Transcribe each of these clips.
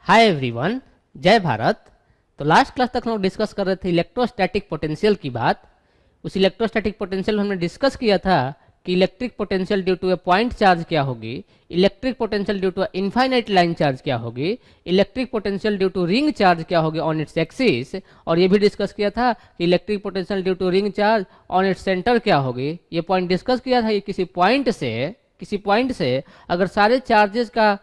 Hi everyone, जय भारत। तो last class तक हम लोग डिस्कस कर रहे थे इलेक्ट्रोस्टैटिक पोटेंशियल की बात। उस इलेक्ट्रोस्टैटिक पोटेंशियल में हमने डिस्कस किया था कि electric potential due to a point charge क्या होगी, electric potential due to infinite line charge क्या होगी, electric potential due to ring charge क्या होगी ऑन इट्स एक्सिस, और ये भी डिस्कस किया था कि electric potential due to ring charge on its centre क्या होगी। ये पॉइंट डिस्कस किया था। ये किसी पॉइंट से अगर सारे चार्जेस का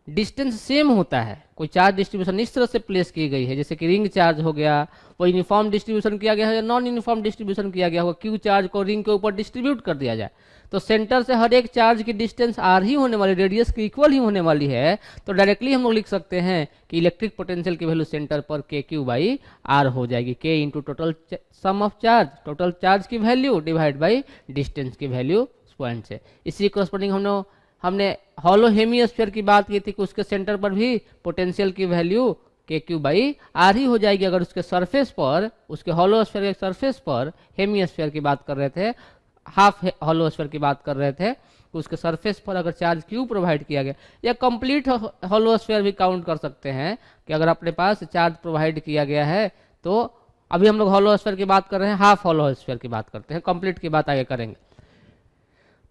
डिस्टेंस सेम होता है, कोई चार्ज डिस्ट्रीब्यूशन इस तरह से प्लेस की गई है जैसे कि रिंग चार्ज हो गया, वो यूनिफॉर्म डिस्ट्रीब्यूशन किया गया है या नॉन यूनिफॉर्म डिस्ट्रीब्यूशन किया गया होगा, क्यू चार्ज को रिंग के ऊपर डिस्ट्रीब्यूट कर दिया जाए, तो सेंटर से हर एक चार्ज की डिस्टेंस आर ही होने वाली, रेडियस की इक्वल ही होने वाली है। तो डायरेक्टली हम लोग लिख सकते हैं कि इलेक्ट्रिक पोटेंशियल की वैल्यू सेंटर पर के क्यू बाई आर हो जाएगी, के into total sum of charge, total charge की वैल्यू डिवाइड बाई डिस्टेंस की वैल्यू पॉइंट से। इसी करस्पॉन्डिंग हमने हॉलो हेमिस्फीयर की बात की थी कि उसके सेंटर पर भी पोटेंशियल की वैल्यू के क्यू बाई आर ही हो जाएगी। अगर उसके सरफेस पर, उसके हॉलोस्फीयर के सरफेस पर, हेमिस्फीयर की बात कर रहे थे, हाफ हॉलोस्फीयर की बात कर रहे थे, तो उसके सरफेस पर अगर चार्ज क्यू प्रोवाइड किया गया, या कंप्लीट हॉलोस्फीयर भी काउंट कर सकते हैं कि अगर अपने पास चार्ज प्रोवाइड किया गया है, तो अभी हम लोग हॉलोस्फीयर की बात कर रहे हैं, हाफ हॉलोस्फीयर की बात करते हैं, कंप्लीट की बात आगे करेंगे।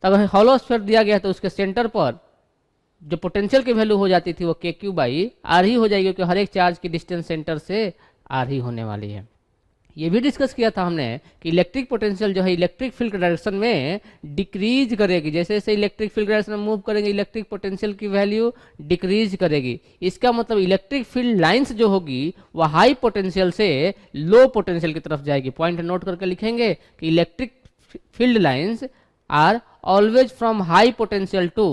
तो अगर हॉलोस्फीयर दिया गया है तो उसके सेंटर पर जो पोटेंशियल की वैल्यू हो जाती थी वो के क्यू बाई आर ही हो जाएगी, क्योंकि हर एक चार्ज की डिस्टेंस सेंटर से आर ही होने वाली है। ये भी डिस्कस किया था हमने कि इलेक्ट्रिक पोटेंशियल जो है इलेक्ट्रिक फील्ड के डायरेक्शन में डिक्रीज करेगी, जैसे जैसे इलेक्ट्रिक फील्ड डायरेक्शन में मूव करेंगे इलेक्ट्रिक पोटेंशियल की वैल्यू डिक्रीज करेगी। इसका मतलब इलेक्ट्रिक फील्ड लाइंस जो होगी वह हाई पोटेंशियल से लो पोटेंशियल की तरफ जाएगी। पॉइंट नोट करके लिखेंगे कि electric field lines are always from high potential to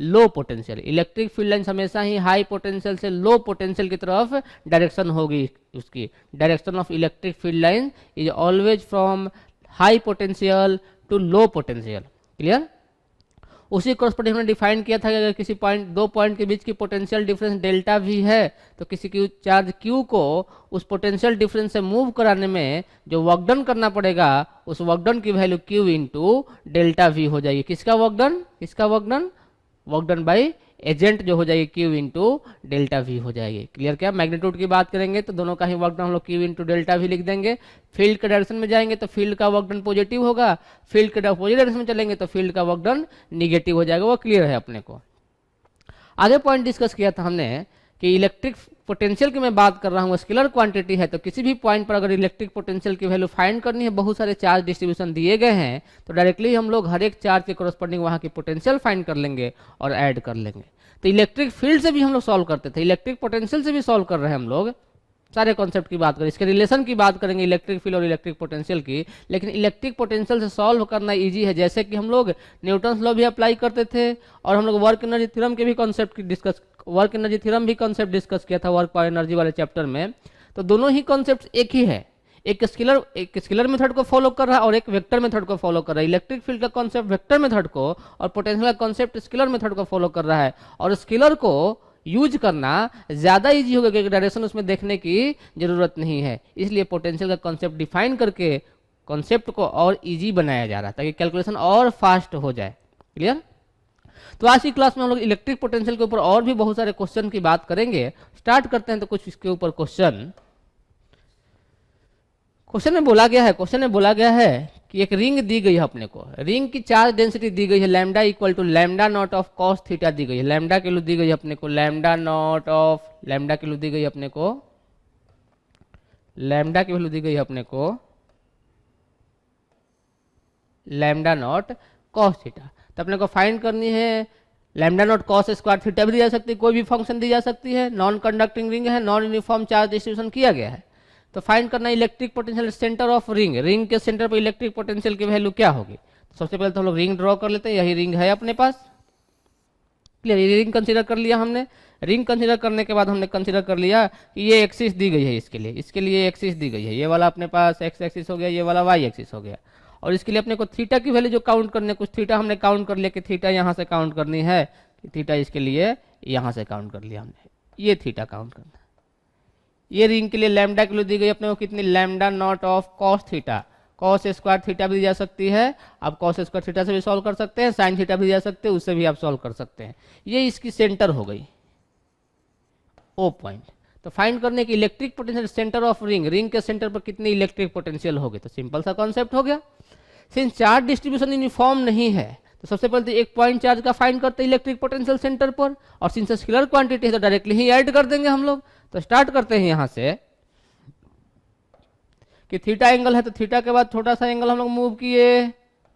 low potential. Electric field lines हमेशा ही हाई पोटेंशियल से लो पोटेंशियल की तरफ डायरेक्शन होगी। उसकी direction of electric field line is always from high potential to low potential. Clear? उसी corresponding हमने define किया था कि अगर किसी दो पॉइंट के बीच की पोटेंशियल डिफरेंस डेल्टा वी है तो किसी की चार्ज क्यू को उस पोटेंशियल डिफरेंस से मूव कराने में जो वर्क डन करना पड़ेगा उस वर्क डन की value Q into delta we हो जाएगी। किसका work done? Work done by agent जो हो जाएगी क्यू इंटू डेल्टा वी हो जाएगी। क्लियर? क्या मैग्नीट्यूड की बात करेंगे तो दोनों का ही वर्क डन हम लोग क्यू इंटू डेल्टा वी लिख देंगे। फील्ड के डायरेक्शन में जाएंगे तो फील्ड का वर्क डन पॉजिटिव होगा, फील्ड के अपोजिट डायरेक्शन में चलेंगे तो फील्ड का वर्क डन निगेटिव हो जाएगा। वो क्लियर है अपने को। आगे पॉइंट डिस्कस किया था हमने कि इलेक्ट्रिक पोटेंशियल की मैं बात कर रहा हूँ, स्केलर क्वांटिटी है, तो किसी भी पॉइंट पर अगर इलेक्ट्रिक पोटेंशियल की वैल्यू फाइंड करनी है, बहुत सारे चार्ज डिस्ट्रीब्यूशन दिए गए हैं, तो डायरेक्टली हम लोग हर एक चार्ज के कोरस्पॉन्डिंग वहाँ की पोटेंशियल फाइंड कर लेंगे और ऐड कर लेंगे। तो इलेक्ट्रिक फील्ड से भी हम लोग सॉल्व करते थे, इलेक्ट्रिक पोटेंशियल से भी सॉल्व कर रहे हैं हम लोग। सारे कॉन्सेप्ट की बात करें, इसके रिलेशन की बात करेंगे इलेक्ट्रिक फील्ड और इलेक्ट्रिक पोटेंशियल की, लेकिन इलेक्ट्रिक पोटेंशियल से सॉल्व करना इजी है। जैसे कि हम लोग न्यूटन्स लॉ भी अप्लाई करते थे और हम लोग वर्क एनर्जी थ्योरम के भी कॉन्सेप्ट वर्क एनर्जी थ्योरम भी कॉन्सेप्ट डिस्कस किया था वर्क पावर एनर्जी वाले चैप्टर में। तो दोनों ही कॉन्सेप्ट एक ही है, एक स्केलर मेथड को फॉलो कर रहा है और एक वेक्टर मेथड को फॉलो कर रहा है। इलेक्ट्रिक फील्ड का कॉन्सेप्ट वेक्टर मेथड को और पोटेंशियल का कॉन्सेप्ट स्केलर मेथड को फॉलो कर रहा है। और स्केलर को यूज करना ज्यादा इजी होगा क्योंकि डायरेक्शन उसमें देखने की जरूरत नहीं है, इसलिए पोटेंशियल का कॉन्सेप्ट डिफाइन करके कॉन्सेप्ट को और इजी बनाया जा रहा है ताकि कैलकुलेशन और फास्ट हो जाए। क्लियर? तो आज की क्लास में हम लोग इलेक्ट्रिक पोटेंशियल के ऊपर और भी बहुत सारे क्वेश्चन की बात करेंगे। स्टार्ट करते हैं। तो कुछ इसके ऊपर क्वेश्चन में बोला गया है कि एक रिंग दी गई है अपने को, रिंग की चार्ज डेंसिटी दी गई है lambda equal to lambda not of cos theta दी गई है। लैम्डा की वैल्यू दी गई है अपने को, लैम्डा की वैल्यू दी गई है अपने को, लैम्डा की वैल्यू दी गई है अपने को लैम्डा नॉट कॉस थीटा। तो अपने को फाइंड करनी है lambda naught cos square theta भी दी जा सकती है, कोई भी फंक्शन दी जा सकती है। नॉन कंडक्टिंग रिंग है, नॉन यूनिफॉर्म चार्ज डिस्ट्रीब्यूशन किया गया है। तो फाइंड करना electric potential centre of ring के सेंटर पर इलेक्ट्रिक पोटेंशियल की वैल्यू क्या होगी। तो सबसे पहले तो हम लोग रिंग ड्रॉ कर लेते हैं। यही रिंग है अपने पास। क्लियर? ये रिंग कंसीडर कर लिया हमने। रिंग कंसीडर करने के बाद हमने कंसीडर कर लिया कि ये एक्सिस दी गई है, इसके लिए एक्सिस दी गई है, ये वाला अपने पास एक्स एक्सिस हो गया, ये वाला वाई एक्सिस हो गया। और इसके लिए अपने को थीटा की वैल्यू जो काउंट करने, कुछ थीटा हमने काउंट कर लिया कि थीटा यहाँ से काउंट करनी है, थीटा इसके लिए यहाँ से काउंट कर लिया हमने, ये थीटा काउंट करना। ये रिंग के लिए लैम्डा की वैल्यू दी गई अपने को कितनी, lambda not of cos theta. Cos square theta भी दी जा सकती है, आप कॉस स्क्वायर थीटा से भी सॉल्व कर सकते हैं, साइन थीटा भी दी जा सकते हैं, उससे भी आप सॉल्व कर सकते हैं। ये इसकी सेंटर हो गई, ओ पॉइंट। तो फाइंड करने की electric potential centre of ring, ring के सेंटर पर कितनी इलेक्ट्रिक पोटेंशियल होगी। तो सिंपल सा कॉन्सेप्ट हो गया। सिंस चार्ज डिस्ट्रीब्यूशन यूनिफॉर्म नहीं है तो सबसे पहले तो एक पॉइंट चार्ज का फाइंड करते हैं इलेक्ट्रिक पोटेंशियल सेंटर पर, और सिंस स्केलर क्वांटिटी है तो डायरेक्टली ही ऐड कर देंगे हम लोग। तो स्टार्ट करते हैं यहां से कि थीटा एंगल है, तो थीटा के बाद छोटा सा एंगल हम लोग मूव किए,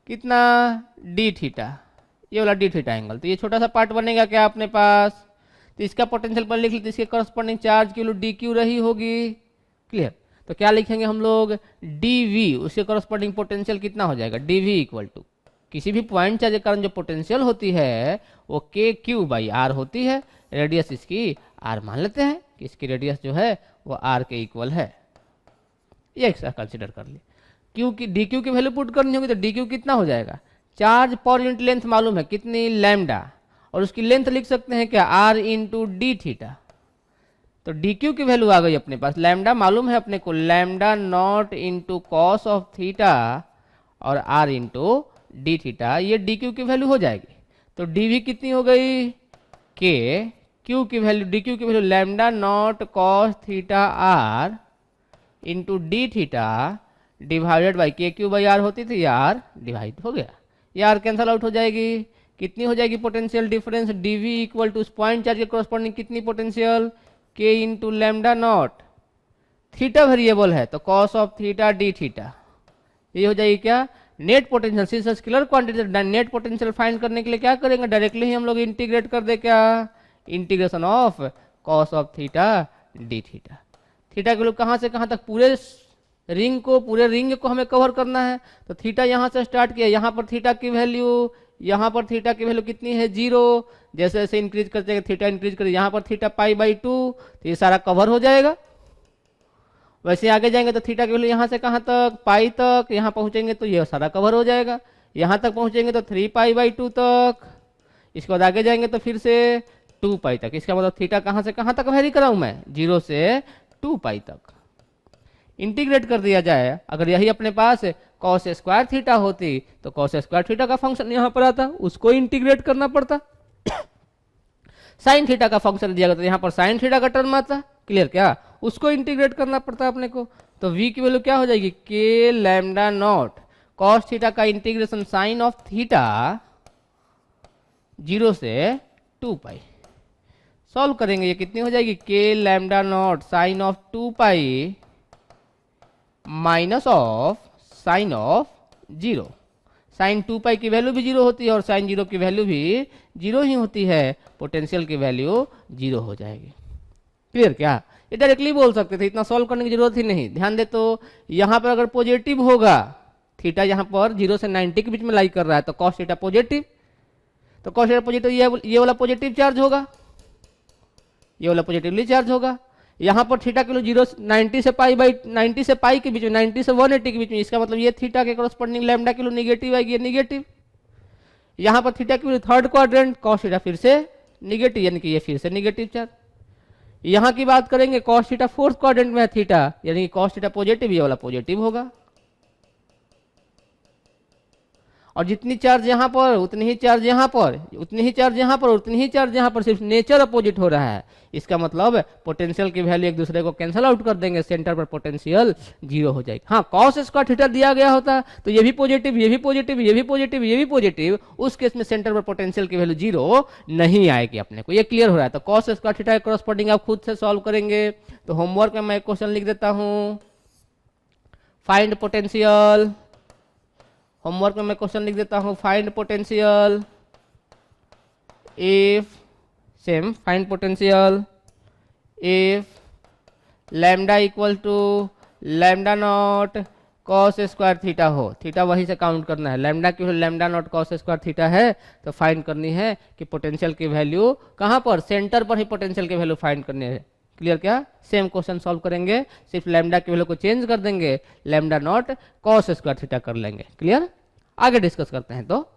कितना, डी थीटा, ये वाला डी थीटा एंगल। तो ये छोटा सा पार्ट बनेगा क्या अपने पास, तो इसका पोटेंशियल पर लिख लेते, इसके करस्पॉन्डिंग चार्ज की डी क्यू रही होगी। क्लियर। तो क्या लिखेंगे हम लोग, डी वी, उसके करस्पॉन्डिंग पोटेंशियल कितना हो जाएगा, डी वी इक्वल टू किसी भी पॉइंट चार्ज के कारण जो पोटेंशियल होती है वो के क्यू बाई आर होती है। रेडियस इसकी आर मान लेते हैं कि इसकी रेडियस जो है वो आर के इक्वल है, ये एक कंसिडर कर लिए। क्यू की डी क्यू की वैल्यू पुट करनी होगी, तो डी क्यू कितना हो जाएगा, चार्ज पर यूनिट लेंथ मालूम है कितनी, लैम्डा, और उसकी लेंथ लिख सकते हैं क्या, आर इंटू डी थीटा। तो डी क्यू की वैल्यू आ गई अपने पास, लैम्डा मालूम है अपने को, lambda naught into cos of theta और आर इंटू डी थीटा, ये डी क्यू की वैल्यू हो जाएगी। तो डी वी कितनी हो गई, के क्यू की वैल्यू, डी क्यू की value lambda naught cos theta r into d theta divided by k q by r होती थी, आर डिवाइड हो गया, ये आर कैंसल आउट हो जाएगी। कितनी हो जाएगी potential difference, d v equal to उस पॉइंट चार्ज के कॉरस्पॉन्डिंग कितनी potential, k into lambda naught, theta variable है तो cos of theta D theta, ये हो जाएगी क्या, net potential. Since scalar quantity net potential find करने के लिए क्या करेंगे, डायरेक्टली ही हम लोग इंटीग्रेट कर दे क्या, integration of cos of theta D theta. Theta के लोग कहाँ से कहाँ तक, पूरे रिंग को हमें कवर करना है। तो थीटा यहाँ से स्टार्ट किया, यहाँ पर थीटा की वैल्यू, यहाँ पर थीटा की वैल्यू कितनी है, 0, जैसे जैसे इंक्रीज करते हैं थीटा इंक्रीज करें, यहाँ पर थीटा पाई बाई 2, तो ये सारा कवर हो जाएगा। वैसे आगे जाएंगे तो थीटा की वैल्यू यहाँ से कहाँ तक, पाई तक, यहाँ पहुँचेंगे तो ये सारा कवर हो जाएगा। यहाँ तक पहुँचेंगे तो 3 पाई बाई 2 तक, इसके बाद आगे जाएंगे तो फिर से 2 पाई तक। इसका मतलब थीटा कहाँ से कहाँ तक वेरी कराऊँ मैं, 0 से 2 पाई तक। इंटीग्रेट कर दिया जाए, अगर यही अपने पास कॉस स्क्वायर थीटा होती तो कॉस स्क्वायर थीटा का फंक्शन यहाँ पर आता, उसको इंटीग्रेट करना पड़ता। साइन थीटा का फंक्शन दिया गया तो यहाँ पर साइन थीटा का टर्म आता, क्लियर क्या, उसको इंटीग्रेट करना पड़ता अपने को। तो v की वैल्यू क्या हो जाएगी, k lambda naught cos theta का इंटीग्रेशन साइन ऑफ थीटा 0 से 2 पाई। सॉल्व करेंगे, ये कितनी हो जाएगी, k lambda naught sine of 2 pi minus of sine of 0। Sine 2 pi की वैल्यू भी 0 होती है और साइन 0 की वैल्यू भी 0 ही होती है, पोटेंशियल की वैल्यू 0 हो जाएगी। क्लियर क्या, ये डायरेक्टली बोल सकते थे, इतना सॉल्व करने की जरूरत ही नहीं। ध्यान दे, तो यहाँ पर अगर पॉजिटिव होगा, थीटा यहाँ पर 0 से 90 के बीच में लाई कर रहा है, तो कॉस थीटा पॉजिटिव, तो कॉस थीटा पॉजिटिव, ये वाला पॉजिटिव चार्ज होगा, ये वाला पॉजिटिवली चार्ज होगा। यहाँ पर थीटा के लिए 90 से पाई बाई 90 से पाई के बीच में, 90 से 180 के बीच में, इसका मतलब ये थीटा के करस्पॉन्डिंग लैम्डा के लिए निगेटिव आएगी, ये निगेटिव। यहाँ पर थीटा के लिए थर्ड क्वाड्रेंट, कॉस थीटा फिर से निगेटिव, यानी कि ये फिर से निगेटिव चार्ज। यहाँ की बात करेंगे, कॉस थीटा फोर्थ क्वाड्रेंट में है थीटा, यानी कि कॉस थीटा पॉजिटिव, ये वाला पॉजिटिव होगा। और जितनी चार्ज यहाँ पर उतनी ही चार्ज यहाँ पर, उतनी ही चार्ज यहाँ पर, उतनी ही चार्ज यहाँ पर, सिर्फ नेचर अपोजिट हो रहा है। इसका मतलब पोटेंशियल की वैल्यू एक दूसरे को कैंसिल आउट कर देंगे, सेंटर पर पोटेंशियल 0 हो जाएगी। हाँ, कॉस स्क्वायर थीटा दिया गया होता तो ये भी पॉजिटिव, ये भी पॉजिटिव, ये भी पॉजिटिव, ये भी पॉजिटिव, उस केस में सेंटर पर पोटेंशियल की वैल्यू 0 नहीं आएगी अपने को, ये क्लियर हो रहा है। तो कॉस स्क्वायर थीटा के करस्पॉन्डिंग आप खुद से सॉल्व करेंगे। तो होमवर्क में मैं एक क्वेश्चन लिख देता हूँ, फाइंड पोटेंशियल। होमवर्क में मैं क्वेश्चन लिख देता हूं, find potential if same, find potential if lambda equal to lambda naught cos square theta हो। थीटा वहीं से काउंट करना है, लैम्डा की lambda naught cos square theta है, तो फाइंड करनी है कि पोटेंशियल की वैल्यू कहां पर, सेंटर पर ही पोटेंशियल की वैल्यू फाइंड करनी है। क्लियर क्या, सेम क्वेश्चन सॉल्व करेंगे, सिर्फ लैम्डा की वैल्यू को चेंज कर देंगे, lambda naught cos square theta कर लेंगे। क्लियर, आगे डिस्कस करते हैं। तो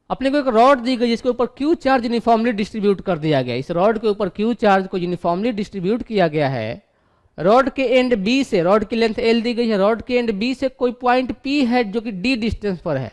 अपने को एक रॉड दी गई जिसके ऊपर क्यू चार्ज यूनिफॉर्मली डिस्ट्रीब्यूट कर दिया गया। इस रॉड के ऊपर क्यू चार्ज को यूनिफॉर्मली डिस्ट्रीब्यूट किया गया है। रॉड के एंड बी से, रॉड की लेंथ L दी गई है, रॉड के एंड बी से कोई पॉइंट P है जो कि D डिस्टेंस पर है।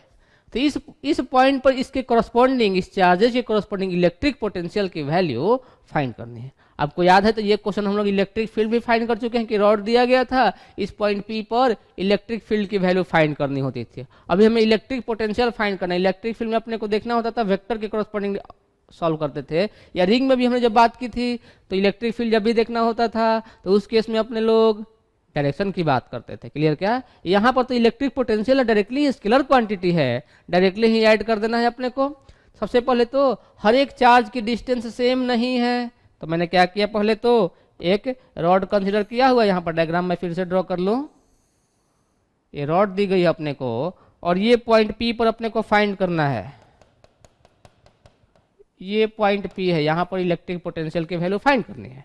तो इस पॉइंट पर इसके कॉरस्पॉन्डिंग, इस चार्जेस के कॉरस्पॉन्डिंग इलेक्ट्रिक पोटेंशियल की वैल्यू फाइंड करनी है। आपको याद है तो ये क्वेश्चन हम लोग इलेक्ट्रिक फील्ड भी फाइंड कर चुके हैं कि रॉड दिया गया था, इस पॉइंट पी पर इलेक्ट्रिक फील्ड की वैल्यू फाइंड करनी होती थी। अभी हमें इलेक्ट्रिक पोटेंशियल फाइंड करना है। इलेक्ट्रिक फील्ड में अपने को देखना होता था वेक्टर के कॉरस्पॉन्डिंग सॉल्व करते थे, या रिंग में भी हमने जब बात की थी तो इलेक्ट्रिक फील्ड जब भी देखना होता था तो उस केस में अपने लोग डायरेक्शन की बात करते थे। क्लियर क्या? यहाँ पर तो electric potential directly scalar quantity है, डायरेक्टली ही ऐड कर देना है अपने को। सबसे पहले तो हर एक चार्ज की डिस्टेंस सेम नहीं है, तो मैंने क्या किया, पहले तो एक रॉड कंसीडर किया हुआ, यहाँ पर डायग्राम में फिर से ड्रॉ कर लूँ। ये रॉड दी गई है अपने को और ये पॉइंट पी पर अपने को फाइंड करना है। ये पॉइंट पी है, यहाँ पर इलेक्ट्रिक पोटेंशियल की वैल्यू फाइंड करनी है।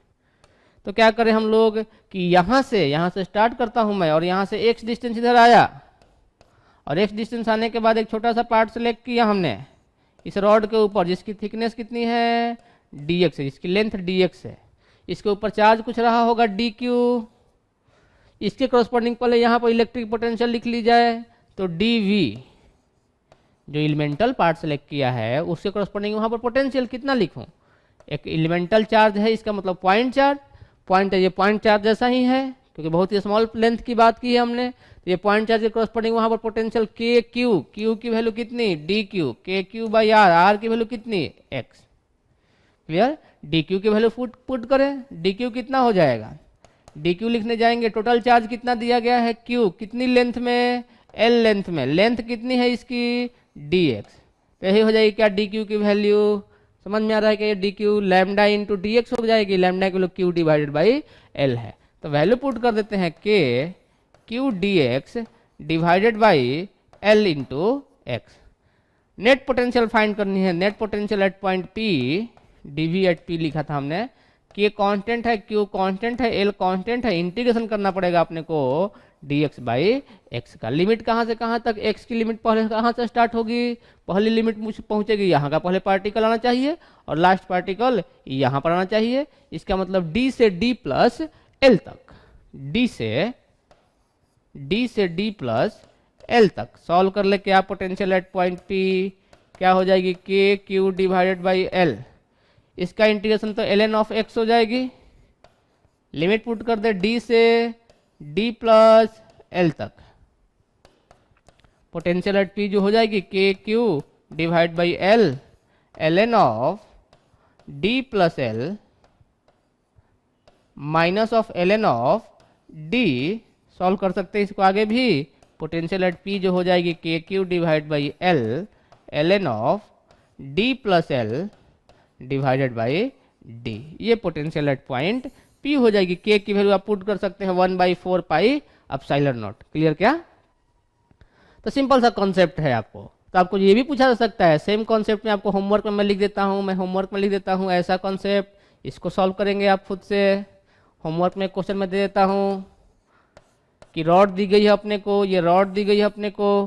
तो क्या करें हम लोग कि यहाँ से स्टार्ट करता हूं मैं और यहाँ से एक्स डिस्टेंस इधर आया, और एक्स डिस्टेंस आने के बाद एक छोटा सा पार्ट सेलेक्ट किया हमने इस रॉड के ऊपर, जिसकी थिकनेस कितनी है, dx है, जिसकी लेंथ dx है। इसके ऊपर चार्ज कुछ रहा होगा dq, इसके कॉरस्पॉन्डिंग पहले यहाँ पर इलेक्ट्रिक पोटेंशियल लिख ली जाए, तो dv जो एलिमेंटल पार्ट सेलेक्ट किया है उसके कॉरस्पॉन्डिंग वहाँ पर पोटेंशियल कितना लिखूं, एक एलिमेंटल चार्ज है, इसका मतलब पॉइंट चार्ज, पॉइंट है, ये पॉइंट चार्ज जैसा ही है क्योंकि बहुत ही स्मॉल लेंथ की बात की है हमने। तो ये पॉइंट चार्ज के कॉरस्पॉन्डिंग वहाँ पर पोटेंशियल के क्यू, क्यू की वैल्यू कितनी, डी क्यू, के क्यू बाई आर, आर की वैल्यू कितनी, एक्स। क्लियर? डी क्यू की वैल्यू पुट करें, डी क्यू कितना हो जाएगा, डी क्यू लिखने जाएंगे, टोटल चार्ज कितना दिया गया है, क्यू, कितनी लेंथ में, एल लेंथ में, लेंथ कितनी है इसकी, डी एक्स। तो यही हो जाएगी क्या, डी क्यू की वैल्यू, समझ में आ रहा है कि ये d q lambda into d x हो जाएगी, लैम्डा की value q divided by l है। तो वैल्यू पुट कर देते हैं k q d x divided by l into x. Net potential find करनी है, net potential at point p, d v at p लिखा था हमने, के कांस्टेंट है, क्यू कांस्टेंट है, एल कांस्टेंट है, इंटीग्रेशन करना पड़ेगा अपने को dx बाई एक्स का। लिमिट कहाँ से कहाँ तक, x की लिमिट पहले कहाँ से स्टार्ट होगी, पहली लिमिट मुझे पहुंचेगी यहाँ का पहले पार्टिकल आना चाहिए और लास्ट पार्टिकल यहाँ पर आना चाहिए। इसका मतलब d से d प्लस एल तक, d से d प्लस एल तक सॉल्व कर ले, क्या पोटेंशियल एट पॉइंट p क्या हो जाएगी, के क्यू डिवाइडेड बाई एल। इसका इंटीग्रेशन तो ln ऑफ x हो जाएगी, लिमिट पुट कर दे d से d प्लस एल तक, पोटेंशियल एट p जो हो जाएगी के Q divide by L, ln of d plus L minus of ln of d, solve कर सकते हैं इसको आगे भी, पोटेंशियल एट p जो हो जाएगी के Q divide by L, ln of d plus L divided by D. ये पोटेंशियल एट पॉइंट P हो जाएगी, K की वैल्यू आप पुट कर सकते हैं 1/4 पाई एप्सिलॉन नॉट। क्लियर क्या? तो सिंपल सा कॉन्सेप्ट है आपको, तो आपको ये भी पूछा जा सकता है, सेम कॉन्सेप्ट में आपको होमवर्क में मैं लिख देता हूँ, मैं होमवर्क में लिख देता हूँ ऐसा कॉन्सेप्ट, इसको सॉल्व करेंगे आप खुद से। होमवर्क में क्वेश्चन में दे देता हूँ कि रॉड दी गई है अपने को, ये रॉड दी गई है अपने को,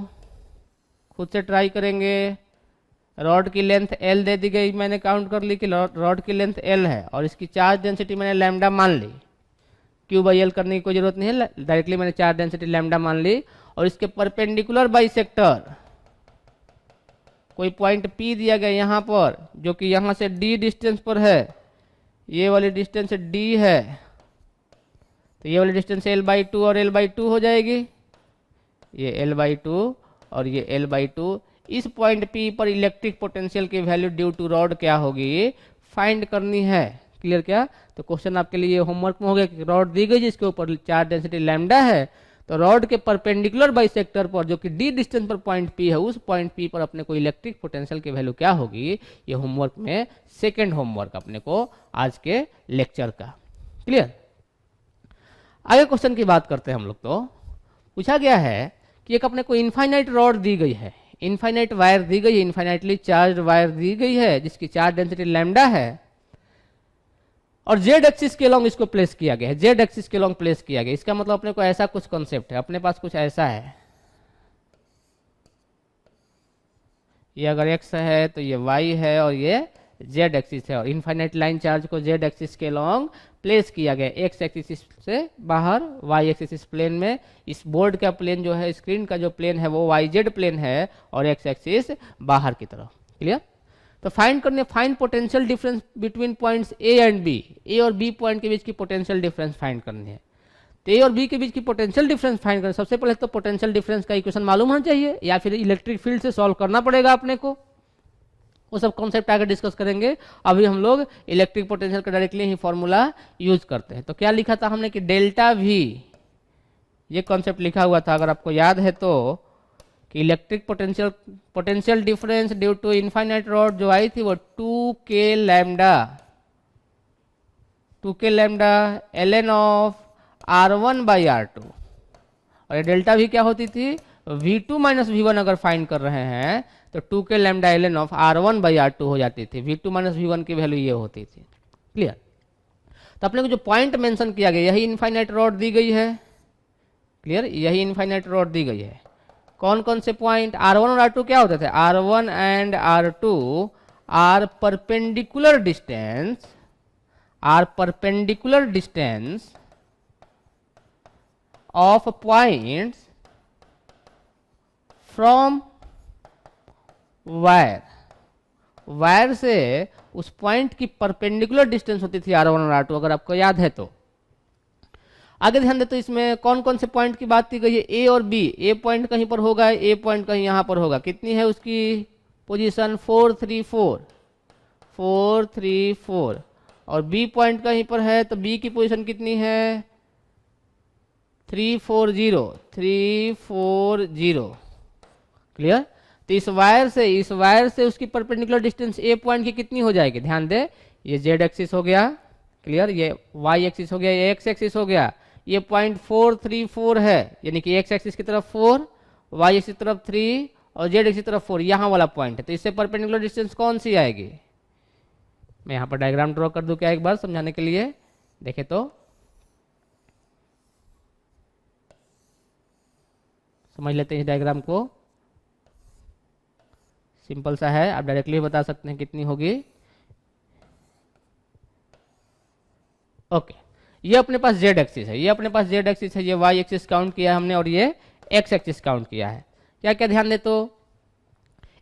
खुद से ट्राई करेंगे। रॉड की लेंथ L दे दी गई, मैंने काउंट कर ली कि रॉड की लेंथ L है और इसकी चार्ज डेंसिटी मैंने लैम्डा मान ली, Q बाई L करने की कोई जरूरत नहीं है, डायरेक्टली मैंने चार्ज डेंसिटी लैम्डा मान ली। और इसके परपेंडिकुलर बाइसेक्टर कोई पॉइंट P दिया गया यहाँ पर, जो कि यहाँ से D डिस्टेंस पर है, ये वाली डिस्टेंस D है, तो ये वाली डिस्टेंस L/2 और L/2 हो जाएगी, ये L/2 और ये L/2। इस पॉइंट P पर इलेक्ट्रिक पोटेंशियल की वैल्यू ड्यू टू रॉड क्या होगी, फाइंड करनी है। क्लियर क्या? तो क्वेश्चन आपके लिए होमवर्क में हो गया कि रॉड दी गई जिसके ऊपर चार्ज डेंसिटी लैम्डा है, तो रॉड के परपेंडिकुलर बाइसेक्टर पर जो कि D डिस्टेंस पर पॉइंट P है, उस पॉइंट P पर अपने को इलेक्ट्रिक पोटेंशियल की वैल्यू क्या होगी, ये होमवर्क में सेकेंड होमवर्क अपने को आज के लेक्चर का। क्लियर? आगे क्वेश्चन की बात करते हैं हम लोग। तो पूछा गया है कि एक अपने को इनफाइनाइट रॉड दी गई है, इनफाइनाइट वायर दी गई है, इनफाइनाइटली चार्ज वायर दी गई है जिसकी चार्ज डेंसिटी लैम्डा है, और जेड एक्सिस के लॉन्ग इसको प्लेस किया गया है, जेड एक्सिस के लॉन्ग प्लेस किया गया। इसका मतलब अपने को ऐसा कुछ कॉन्सेप्ट है, अपने पास कुछ ऐसा है, ये अगर एक्स है तो ये वाई है और ये जेड एक्सिस है और इनफाइनाइट लाइन चार्ज को जेड एक्सिस के लॉन्ग प्लेस किया गया, एक्स एक्सिस से बाहर, वाई एक्सिस प्लेन में। इस बोर्ड का प्लेन जो है, स्क्रीन का जो प्लेन है वो वाई जेड प्लेन है और एक्स एक्सिस बाहर की तरफ। क्लियर? तो फाइंड करने, find potential difference between points A and B, A और बी पॉइंट के बीच की पोटेंशियल डिफरेंस फाइंड करनी है। तो ए और बी के बीच की पोटेंशियल डिफरेंस फाइंड करना, सबसे पहले तो पोटेंशियल डिफरेंस का इक्वेशन मालूम होना चाहिए या फिर इलेक्ट्रिक फील्ड से सॉल्व करना पड़ेगा अपने को। वो सब कॉन्सेप्ट आगे डिस्कस करेंगे। अभी हम लोग इलेक्ट्रिक पोटेंशियल का डायरेक्टली ही फॉर्मूला यूज करते हैं। तो क्या लिखा था हमने कि डेल्टा वी, ये कॉन्सेप्ट लिखा हुआ था अगर आपको याद है तो, कि electric potential difference due to infinite rod जो आई थी वो 2k lambda ln of r1 by r2। और ये डेल्टा वी क्या होती थी, v2 माइनस v1 अगर फाइंड कर रहे हैं तो 2k lambda ln of r1 by r2 हो जाती थी। v2 माइनस v1 की वैल्यू ये होती थी। क्लियर? तो अपने को जो पॉइंट मेंशन किया गया, यही इनफाइनाइट रॉड दी गई है। क्लियर? यही इनफाइनाइट रॉड दी गई है। कौन कौन से पॉइंट, r1 और r2 क्या होते थे, r1 and r2 are perpendicular distance of points from wire से उस पॉइंट की परपेंडिकुलर डिस्टेंस होती थी r1 और r2, अगर आपको याद है तो। आगे ध्यान दे तो इसमें कौन कौन से पॉइंट की बात की गई है, ए और बी। ए पॉइंट कहीं पर होगा, ए पॉइंट कहीं यहां पर होगा। कितनी है उसकी पोजीशन, 4 3 4। और बी पॉइंट कहीं पर है तो बी की पोजीशन कितनी है, 3 4 0। क्लियर? तो इस वायर से उसकी परपेंडिकुलर डिस्टेंस ए पॉइंट की कितनी हो जाएगी, ध्यान दे, ये जेड एक्सिस हो गया। क्लियर? ये वाई एक्सिस हो गया, ये एक्स एक्सिस हो गया। ये पॉइंट 4 3 4 है, यानी कि एक्स एक्सिस की तरफ 4, वाई एक्सिस की तरफ 3 और जेड एक्सिस की तरफ 4, यहां वाला पॉइंट है। तो इससे परपेंडिकुलर डिस्टेंस कौन सी आएगी, मैं यहां पर डायग्राम ड्रॉ कर दूं क्या एक बार समझाने के लिए। देखे तो समझ लेते हैं इस डायग्राम को, सिंपल सा है, आप डायरेक्टली बता सकते हैं कितनी होगी। ओके, ये अपने पास जेड एक्सिस है, ये वाई एक्सिस काउंट किया हमने और ये एक्स एक्सिस काउंट किया है। क्या क्या ध्यान दे तो,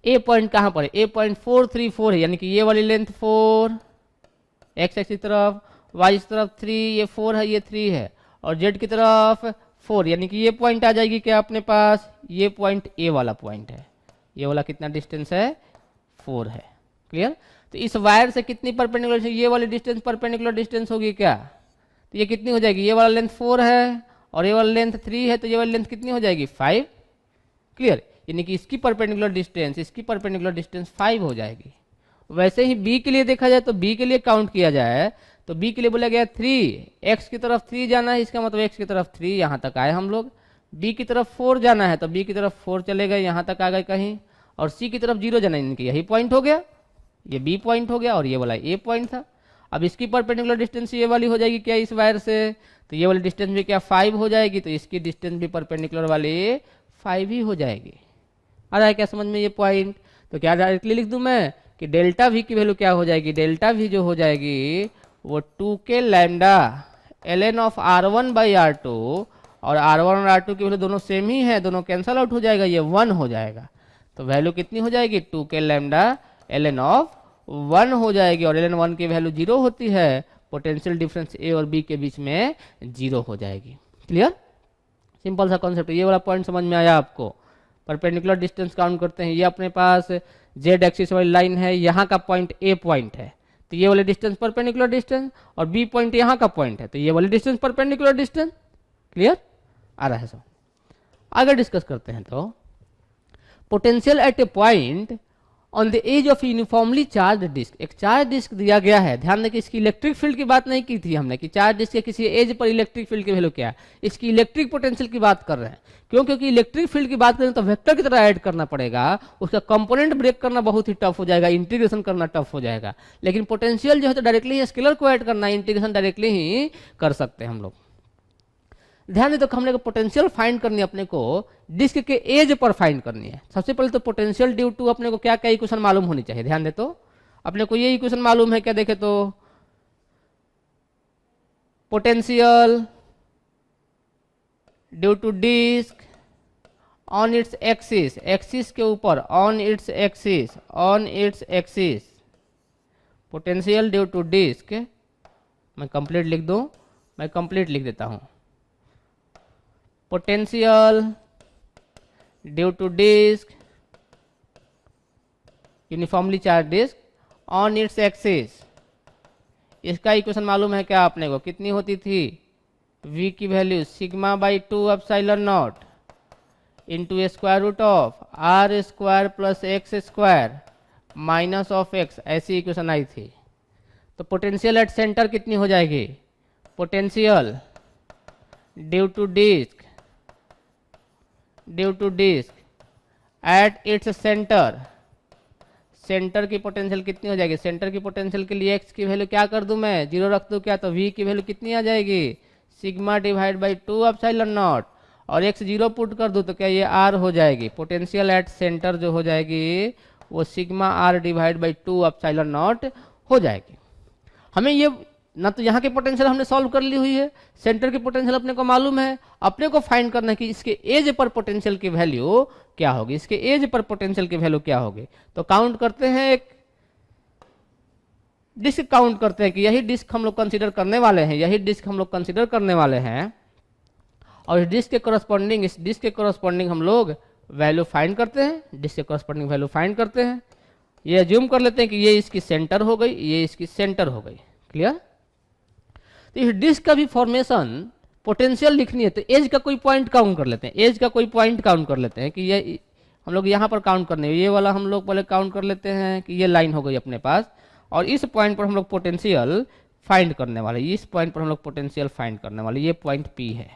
ए पॉइंट कहां पर है, ए पॉइंट 4 3 4 है, यानी कि ये वाली लेंथ 4 एक्स एक्सिस तरफ, वाई की तरफ 3, ये 4 है, ये 3 है, और जेड की तरफ 4, यानी कि ये पॉइंट आ जाएगी क्या अपने पास, ये पॉइंट ए वाला पॉइंट है। ये वाला कितना डिस्टेंस है, 4 है। क्लियर? तो इस वायर से कितनी परपेंडिकुलर, ये वाली डिस्टेंस परपेंडिकुलर डिस्टेंस होगी क्या, तो ये कितनी हो जाएगी, ये वाला लेंथ 4 है और ये वाला लेंथ 3 है, तो ये वाली लेंथ कितनी हो जाएगी, 5। क्लियर? यानी कि इसकी परपेंडिकुलर डिस्टेंस 5 हो जाएगी। वैसे ही बी के लिए देखा जाए तो बी के लिए काउंट किया जाए तो बी के लिए बोला गया 3, एक्स की तरफ 3 जाना है, इसका मतलब एक्स की तरफ 3 यहां तक आए हम लोग। बी की तरफ 4 जाना है तो बी की तरफ 4 चले गए, यहां तक आ गए कहीं, और सी की तरफ 0 जाना है, इनकी यही पॉइंट हो गया, ये बी पॉइंट हो गया और ये वाला ए पॉइंट था। अब इसकी परपेंडिकुलर डिस्टेंस ये वाली हो जाएगी क्या इस वायर से, तो ये वाली डिस्टेंस भी क्या 5 हो जाएगी, तो इसकी डिस्टेंस भी परपेंडिकुलर वाली 5 ही हो जाएगी। आ रहा है क्या समझ में ये पॉइंट? तो क्या डायरेक्टली लिख दूं मैं कि डेल्टा वी की वैल्यू क्या हो जाएगी, डेल्टा वी जो हो जाएगी वो 2k lambda ln of r1 by r2, और r1 और r2 की वैल्यू दोनों सेम ही है, दोनों कैंसल आउट हो जाएगा, ये 1 हो जाएगा। तो वैल्यू कितनी हो जाएगी, 2k लैम्डा ln ऑफ 1 हो जाएगी, और ln 1 की वैल्यू 0 होती है, पोटेंशियल डिफरेंस ए और बी के बीच में 0 हो जाएगी। क्लियर? सिंपल सा कॉन्सेप्ट। ये वाला पॉइंट समझ में आया आपको? परपेंडिकुलर डिस्टेंस काउंट करते हैं, ये अपने पास जेड एक्सिस वाली लाइन है, यहाँ का पॉइंट ए पॉइंट है, तो ये वाले डिस्टेंस परपेंडिकुलर डिस्टेंस, और बी पॉइंट यहाँ का पॉइंट है, तो ये वाले डिस्टेंस परपेंडिकुलर डिस्टेंस। क्लियर? आ रहा है सब। आगे डिस्कस करते हैं। तो potential at a point on the edge of uniformly charge disc, एक चार्ज डिस्क दिया गया है। ध्यान दें कि इसकी इलेक्ट्रिक फील्ड की बात नहीं की थी हमने कि चार्ज डिस्क के किसी एज पर इलेक्ट्रिक फील्ड की वैल्यू क्या है, इसकी इलेक्ट्रिक पोटेंशियल की बात कर रहे हैं। क्यों? क्योंकि इलेक्ट्रिक फील्ड की बात करें तो वेक्टर की तरह ऐड करना पड़ेगा, उसका कंपोनेंट ब्रेक करना बहुत ही टफ हो जाएगा, इंटीग्रेशन करना टफ हो जाएगा। लेकिन पोटेंशियल जो है तो डायरेक्टली स्केलर को ऐड करना है, इंटीग्रेशन डायरेक्टली ही कर सकते हैं हम लोग। ध्यान दें तो हमने को पोटेंशियल फाइंड करनी है, अपने को डिस्क के एज पर फाइंड करनी है। सबसे पहले तो पोटेंशियल ड्यू टू अपने को क्या क्या इक्वेशन मालूम होनी चाहिए। ध्यान दे तो अपने को ये इक्वेशन मालूम है क्या, देखे तो potential due to disc on its axis, axis के ऊपर, on its axis, potential due to disc, मैं कंप्लीट लिख दूं, मैं कंप्लीट लिख देता हूं, potential due to disc, uniformly charge disc on its axis. इसका इक्वेशन मालूम है क्या आपने को, कितनी होती थी, v की value sigma by 2 epsilon not into square root of r square plus x square minus of x, ऐसी इक्वेशन आई थी। तो पोटेंशियल एट सेंटर कितनी हो जाएगी, potential due to disc at its centre, centre की पोटेंशियल कितनी हो जाएगी, सेंटर की पोटेंशियल के लिए x की वैल्यू क्या कर दूं मैं, 0 रख दूं क्या, तो v की वैल्यू कितनी आ जाएगी, sigma divide by 2 epsilon naught, और x 0 पुट कर दूं तो क्या ये r हो जाएगी, पोटेंशियल एट सेंटर जो हो जाएगी वो sigma r divide by 2 epsilon naught हो जाएगी। हमें ये ना तो यहाँ की पोटेंशियल हमने सॉल्व कर ली हुई है, सेंटर की पोटेंशियल अपने को मालूम है, अपने को फाइंड करना है कि इसके एज पर पोटेंशियल की वैल्यू क्या होगी, इसके एज पर पोटेंशियल की वैल्यू क्या होगी। तो काउंट करते हैं, एक डिस्क काउंट करते हैं कि यही डिस्क हम लोग कंसीडर करने वाले हैं, यही डिस्क हम लोग कंसीडर करने वाले हैं, और इस डिस्क के करस्पॉन्डिंग, इस डिस्क के करस्पॉन्डिंग हम लोग वैल्यू फाइंड करते हैं, डिस्क के करस्पॉन्डिंग वैल्यू फाइंड करते हैं। ये एज्यूम कर लेते हैं कि ये इसकी सेंटर हो गई, ये इसकी सेंटर हो गई, क्लियर। तो इस डिस्क का भी फॉर्मेशन पोटेंशियल लिखनी है तो एज का कोई पॉइंट काउंट कर लेते हैं, एज का कोई पॉइंट काउंट कर लेते हैं कि ये हम लोग यहाँ पर काउंट करने, ये वाला हम लोग पहले काउंट कर लेते हैं कि ये लाइन हो गई अपने पास, और इस पॉइंट पर हम लोग पोटेंशियल फाइंड करने वाले, इस पॉइंट पर हम लोग पोटेंशियल फाइंड करने वाले, ये पॉइंट P है,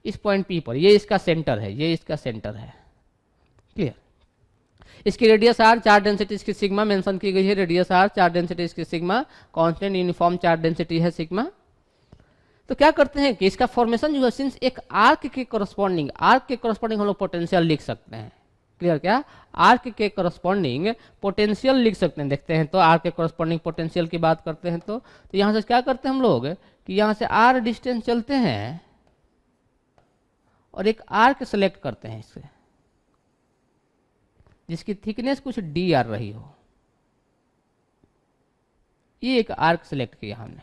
इस पॉइंट P पर ये इसका सेंटर है, ये इसका सेंटर है, क्लियर। इसकी रेडियस r, चार्ज डेंसिटी इसकी सिग्मा मेंशन की गई है, रेडियस r, चार्ज डेंसिटी इसकी sigma, constant uniform charge density है सिग्मा। तो क्या करते हैं कि इसका फॉर्मेशन जो है, सिंस एक आर्क के करस्पॉन्डिंग हम लोग पोटेंशियल लिख सकते हैं, क्लियर क्या, आर्क के करस्पॉन्डिंग पोटेंशियल लिख सकते हैं। देखते हैं तो आर्क के करस्पॉन्डिंग पोटेंशियल की बात करते हैं तो यहाँ से क्या करते हैं हम लोग कि यहाँ से r डिस्टेंस चलते हैं और एक आर्क सेलेक्ट करते हैं इससे, जिसकी थिकनेस कुछ dr रही हो, ये एक आर्क सेलेक्ट किया हमने,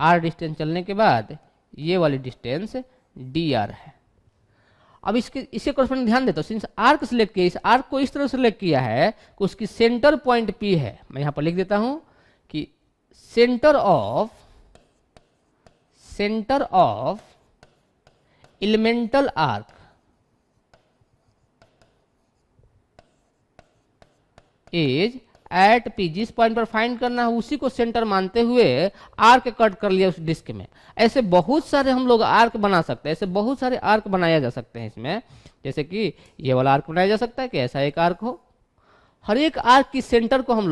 r डिस्टेंस चलने के बाद ये वाली डिस्टेंस dr है। अब इसके करस्पॉन्डिंग ध्यान देता हूं, सिंस आर्क सेलेक्ट किया, इस आर्क को इस तरह सेलेक्ट किया है कि उसकी सेंटर पॉइंट P है, मैं यहां पर लिख देता हूं कि centre of elemental arc is at P, जिस पॉइंट पर फाइंड करना है उसी को सेंटर मानते हुए आर्क कट कर लिया उस डिस्क में। ऐसे बहुत सारे हम लोग आर्क बना सकते हैं, ऐसे बहुत सारे आर्क बनाया जा सकते हैं इसमें, जैसे कि ये वाला आर्क बनाया जा सकता है कि ऐसा एक आर्क हो, हर एक आर्क की सेंटर को हम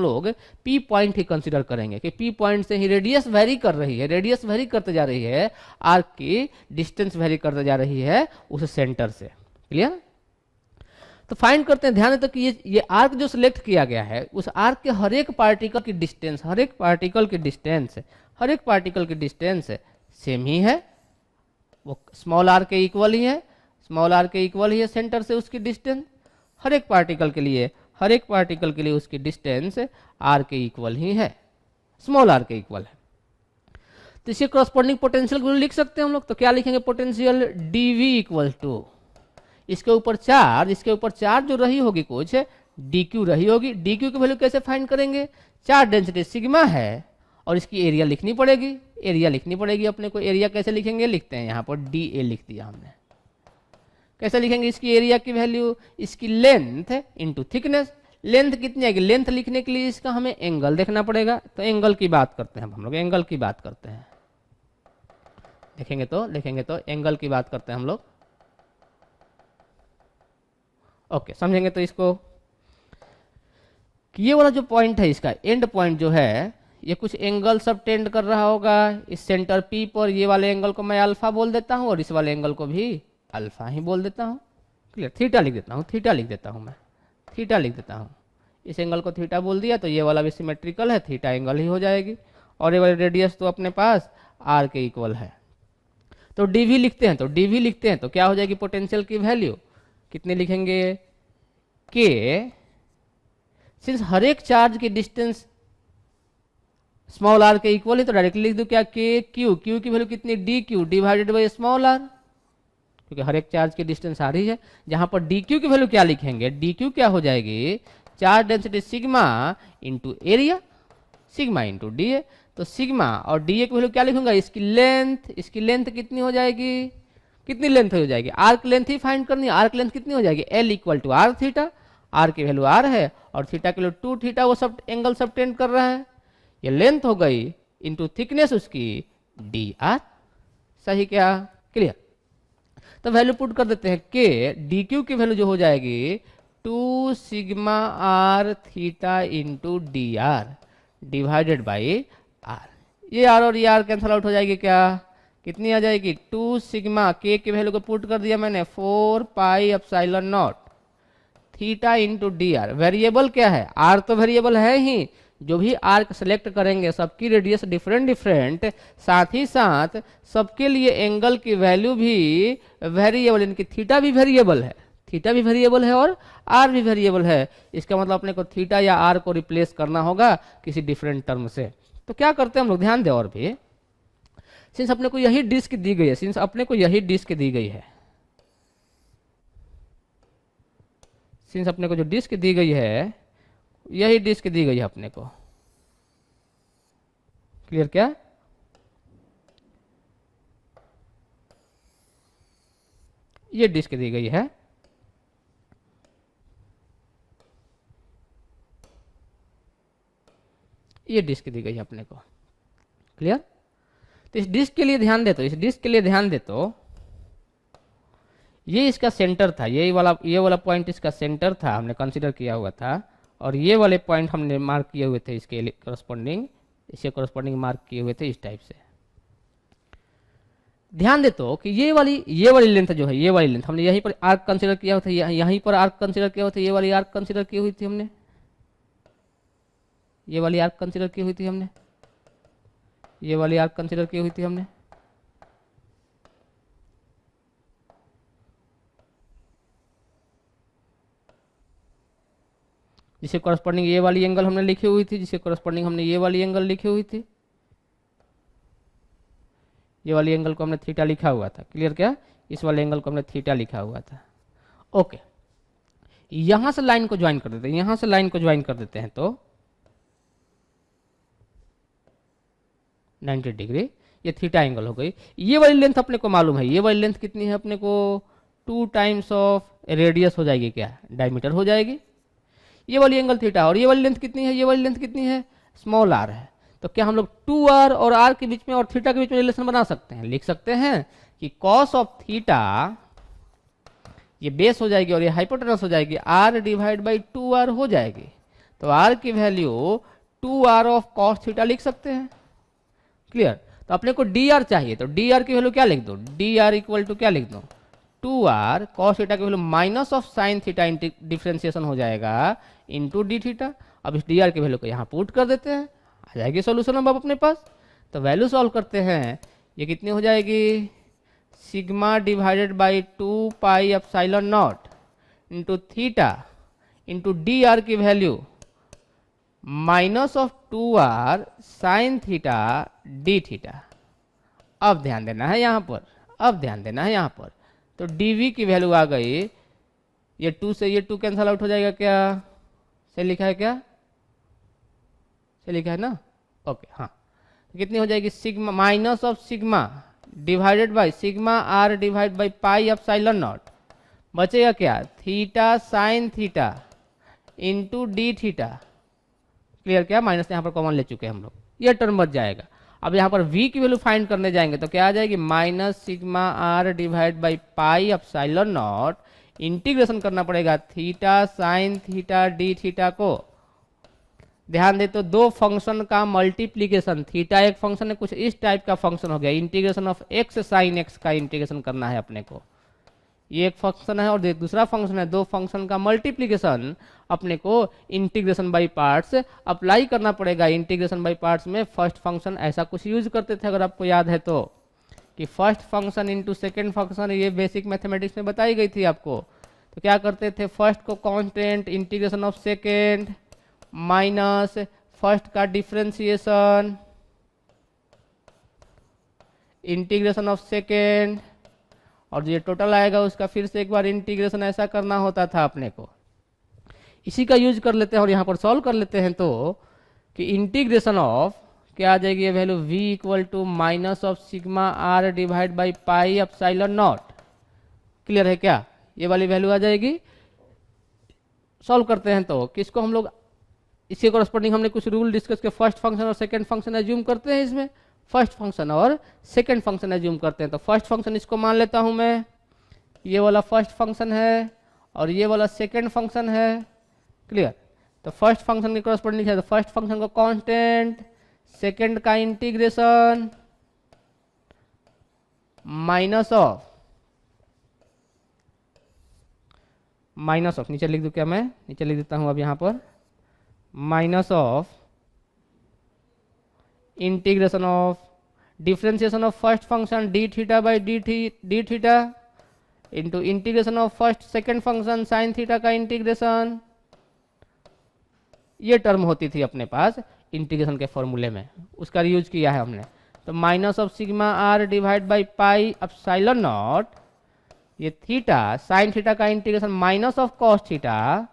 लोग P पॉइंट ही कंसीडर करेंगे कि P पॉइंट से ही रेडियस वेरी कर रही है, रेडियस वेरी करते जा रही है, आर्क की डिस्टेंस वेरी करते जा रही है उस सेंटर से, क्लियर। तो फाइंड करते हैं, ध्यान दें तो कि ये आर्क जो सिलेक्ट किया गया है उस आर्क के हर एक पार्टिकल की डिस्टेंस सेम ही है, वो स्मॉल आर के इक्वल ही है, सेंटर से उसकी डिस्टेंस हर एक पार्टिकल के लिए उसकी डिस्टेंस आर के इक्वल ही है, स्मॉल आर के इक्वल है। तो इसके करस्पॉन्डिंग पोटेंशियल को लिख सकते हैं हम लोग, तो क्या लिखेंगे, पोटेंशियल dV इक्वल टू इसके ऊपर चार्ज जो रही होगी कुछ dq रही होगी, dq की वैल्यू कैसे फाइंड करेंगे, चार्ज डेंसिटी सिग्मा है और इसकी एरिया लिखनी पड़ेगी अपने को। एरिया कैसे लिखेंगे, लिखते हैं यहाँ पर dA लिख दिया हमने। कैसे लिखेंगे इसकी एरिया की वैल्यू, इसकी लेंथ इंटू थिकनेस, लेंथ कितनी आएगी, लेंथ लिखने के लिए इसका हमें एंगल देखना पड़ेगा, तो एंगल की बात करते हैं हम लोग, एंगल की बात करते हैं, देखेंगे तो एंगल की बात करते हैं हम लोग। ओके, समझेंगे तो इसको कि ये वाला जो पॉइंट है, इसका एंड पॉइंट जो है, ये कुछ एंगल सब टेंड कर रहा होगा इस सेंटर P पर। ये वाले एंगल को मैं अल्फा बोल देता हूं और इस वाले एंगल को भी अल्फा ही बोल देता हूं, क्लियर, थीटा लिख देता हूँ, थीटा लिख देता हूँ, मैं थीटा लिख देता हूँ। इस एंगल को थीटा बोल दिया तो ये वाला भी सिमेट्रिकल है, थीटा एंगल ही हो जाएगी। और ये वाली रेडियस तो अपने पास आर के इक्वल है। तो डीवी लिखते हैं, तो डीवी लिखते हैं तो क्या हो जाएगी पोटेंशियल की वैल्यू, कितने लिखेंगे, के, सिंस हर एक चार्ज की डिस्टेंस स्मॉल आर के इक्वल है तो डायरेक्टली लिख दो क्या, के क्यू, क्यू की वैल्यू कितनी, d q divided by small r, क्योंकि हर एक चार्ज की डिस्टेंस आ रही है। जहां पर डी क्यू की वैल्यू क्या लिखेंगे, डी क्यू क्या हो जाएगी, charge density sigma into area, sigma into D A. तो सिग्मा और डी ए की वैल्यू क्या लिखूंगा, इसकी लेंथ, इसकी लेंथ कितनी हो जाएगी, कितनी लेंथ हो जाएगी, आर्क लेंथ ही फाइंड करनी है। आर्क लेंथ कितनी हो जाएगी, l equal to r theta, r की वैल्यू आर है और थीटा की वैल्यू 2 थीटा, वो सब एंगल सब टेंड कर रहा है। ये लेंथ हो गई इंटू थिकनेस उसकी डी आर, सही क्या, क्लियर। तो वैल्यू पुट कर देते हैं, के डी क्यू की वैल्यू जो हो जाएगी 2 sigma r theta into D r divided by r. ये आर और ये आर कैंसल आउट हो जाएगी, क्या कितनी आ जाएगी, 2 सिग्मा, के की वैल्यू को पुट कर दिया मैंने 4 पाई epsilon naught theta into D R. Variable क्या है, आर तो वेरिएबल है ही, जो भी आर्क सेलेक्ट करेंगे सबकी रेडियस डिफरेंट डिफरेंट, साथ ही साथ सबके लिए एंगल की वैल्यू भी वेरिएबल, इनकी थीटा भी वेरिएबल है, थीटा भी वेरिएबल है और आर भी वेरिएबल है। इसका मतलब अपने को थीटा या आर को रिप्लेस करना होगा किसी डिफरेंट टर्म से। तो क्या करते हैं हम लोग, ध्यान दें और भी, सिंस अपने को यही डिस्क दी गई है, सिंस अपने को यही डिस्क दी गई है, सिंस अपने को जो डिस्क दी गई है यही डिस्क दी गई है अपने को, क्लियर क्या, ये डिस्क दी गई है, ये डिस्क दी गई है अपने को, क्लियर। तो इस डिस्क के लिए ध्यान दे, तो इस डिस्क के लिए ध्यान दे, तो ये इसका सेंटर था, ये वाला पॉइंट इसका सेंटर था, हमने कंसीडर किया हुआ था, और ये वाले पॉइंट हमने मार्क किए हुए थे इसके करस्पॉन्डिंग, इसके करस्पॉन्डिंग मार्क किए हुए थे इस टाइप से। ध्यान दे तो कि ये वाली लेंथ जो है, ये वाली लेंथ हमने यहीं पर आर्क कंसीडर किया हुआ था, यहीं पर आर्क कंसीडर किया हुआ था, ये वाली आर्क कंसीडर की हुई थी हमने, ये वाली आर्क कंसीडर की हुई थी हमने, ये वाली आर्क कंसीडर की हुई थी हमने, जिसके कॉरस्पॉन्डिंग ये वाली एंगल हमने लिखी हुई थी, जिसके कॉरस्पॉन्डिंग हमने ये वाली एंगल लिखी हुई थी, ये वाली एंगल को हमने थीटा लिखा हुआ था, क्लियर क्या, इस वाले एंगल को हमने थीटा लिखा हुआ था। ओके, यहां से लाइन को ज्वाइन कर देते हैं, यहां से लाइन को ज्वाइन कर देते हैं तो 90 डिग्री, ये थीटा एंगल हो गई। ये वाली लेंथ अपने को मालूम है, ये वाली लेंथ कितनी है अपने को, 2 टाइम्स ऑफ रेडियस हो जाएगी, क्या डायमीटर हो जाएगी, ये वाली एंगल थीटा, और ये वाली लेंथ कितनी है, ये वाली लेंथ कितनी है, स्मॉल आर है। तो क्या हम लोग 2r और r के बीच में और थीटा के बीच में रिलेशन बना सकते हैं, लिख सकते हैं कि cos ऑफ थीटा, ये बेस हो जाएगी और ये हाइपोटेनस हो जाएगी, r डिवाइड बाई 2r हो जाएगी। तो r की value 2r of cos theta लिख सकते हैं, क्लियर। तो अपने को dr चाहिए, तो dr की वैल्यू क्या लिख दो, dr इक्वल टू क्या लिख दो, 2r cos थीटा की value minus of sine theta differentiation हो जाएगा इंटू डी थीटा। अब इस dr की वैल्यू को यहाँ पुट कर देते हैं, आ जाएगी सॉल्यूशन अब अपने पास। तो वैल्यू सॉल्व करते हैं, ये कितनी हो जाएगी, sigma divided by 2 pi epsilon not into theta into D R की value minus of 2r sine theta D theta. अब ध्यान देना है यहाँ पर, अब ध्यान देना है यहाँ पर, तो dv की वैल्यू आ गई, ये 2 से ये 2 कैंसल आउट हो जाएगा, क्या सही लिखा है, क्या सही लिखा है ना, ओके हाँ। तो कितनी हो जाएगी, sigma minus of sigma divided by sigma r divide by pi epsilon naught, बचेगा क्या, theta sine theta into d theta, clear क्या, माइनस यहाँ पर कॉमन ले चुके हैं हम लोग, ये टर्म बच जाएगा। अब यहाँ पर v की वैल्यू फाइंड करने जाएंगे तो क्या आ जाएगी, minus sigma r divide by pi epsilon naught, integration करना पड़ेगा theta sine theta D theta को। ध्यान दे तो दो फंक्शन का मल्टीप्लीकेशन, थीटा एक फंक्शन है, कुछ इस टाइप का फंक्शन हो गया, integration of x sine x का इंटीग्रेशन करना है अपने को, ये एक फंक्शन है और एक दूसरा फंक्शन है, दो फंक्शन का मल्टीप्लीकेशन अपने को इंटीग्रेशन बाय पार्ट्स अप्लाई करना पड़ेगा। इंटीग्रेशन बाय पार्ट्स में फर्स्ट फंक्शन ऐसा कुछ यूज करते थे, अगर आपको याद है तो, कि first function into second function, ये बेसिक मैथमेटिक्स में बताई गई थी आपको। तो क्या करते थे, फर्स्ट को constant, integration of second minus first का डिफरेंशिएशन, इंटीग्रेशन ऑफ सेकेंड, और जो ये टोटल आएगा उसका फिर से एक बार इंटीग्रेशन ऐसा करना होता था अपने को। इसी का यूज कर लेते हैं और यहाँ पर सॉल्व कर लेते हैं तो कि इंटीग्रेशन ऑफ क्या आ जाएगी, ये value v equal to minus of sigma r divide by pi epsilon naught. Clear है क्या, ये वाली वैल्यू आ जाएगी। सॉल्व करते हैं तो किसको हम लोग, इसके कॉरस्पॉन्डिंग हमने कुछ रूल डिस्कस किया। फर्स्ट फंक्शन और सेकंड फंक्शन एज्यूम करते हैं, इसमें फर्स्ट फंक्शन और सेकंड फंक्शन एज्यूम करते हैं। तो फर्स्ट फंक्शन इसको मान लेता हूं मैं, ये वाला फर्स्ट फंक्शन है और ये वाला सेकंड फंक्शन है। क्लियर, तो फर्स्ट फंक्शन के कॉरस्पॉन्डिंग है, तो फर्स्ट फंक्शन का कांस्टेंट, सेकंड का इंटीग्रेशन माइनस ऑफ नीचे लिख दूं क्या, मैं नीचे लिख देता हूं अब यहां पर, minus of integration of differentiation of first function D theta by D theta into integration of first second function sine theta का इंटीग्रेशन। ये टर्म होती थी अपने पास इंटीग्रेशन के फॉर्मूले में, उसका यूज किया है हमने। तो minus of sigma r divide by pi epsilon naught, ये थीटा साइन थीटा का integration minus of cos theta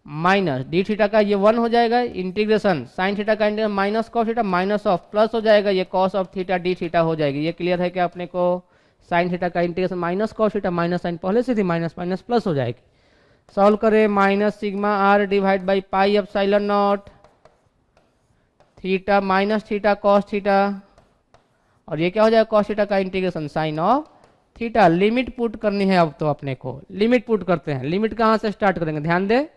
minus d theta का ये 1 हो जाएगा, इंटीग्रेशन साइन थीटा का integration minus cos theta minus of plus हो जाएगा, ये cos of theta D theta हो जाएगी। ये क्लियर है क्या अपने को, साइन थीटा का integration minus cos theta minus sine पहले से थी, माइनस माइनस प्लस हो जाएगी। सॉल्व करें, minus sigma r divide by pi epsilon naught theta minus theta cos theta, और ये क्या हो जाएगा, कॉस थीटा का integration sine of theta. Limit put करनी है अब तो अपने को, लिमिट पुट करते हैं। लिमिट कहाँ से स्टार्ट करेंगे, ध्यान दे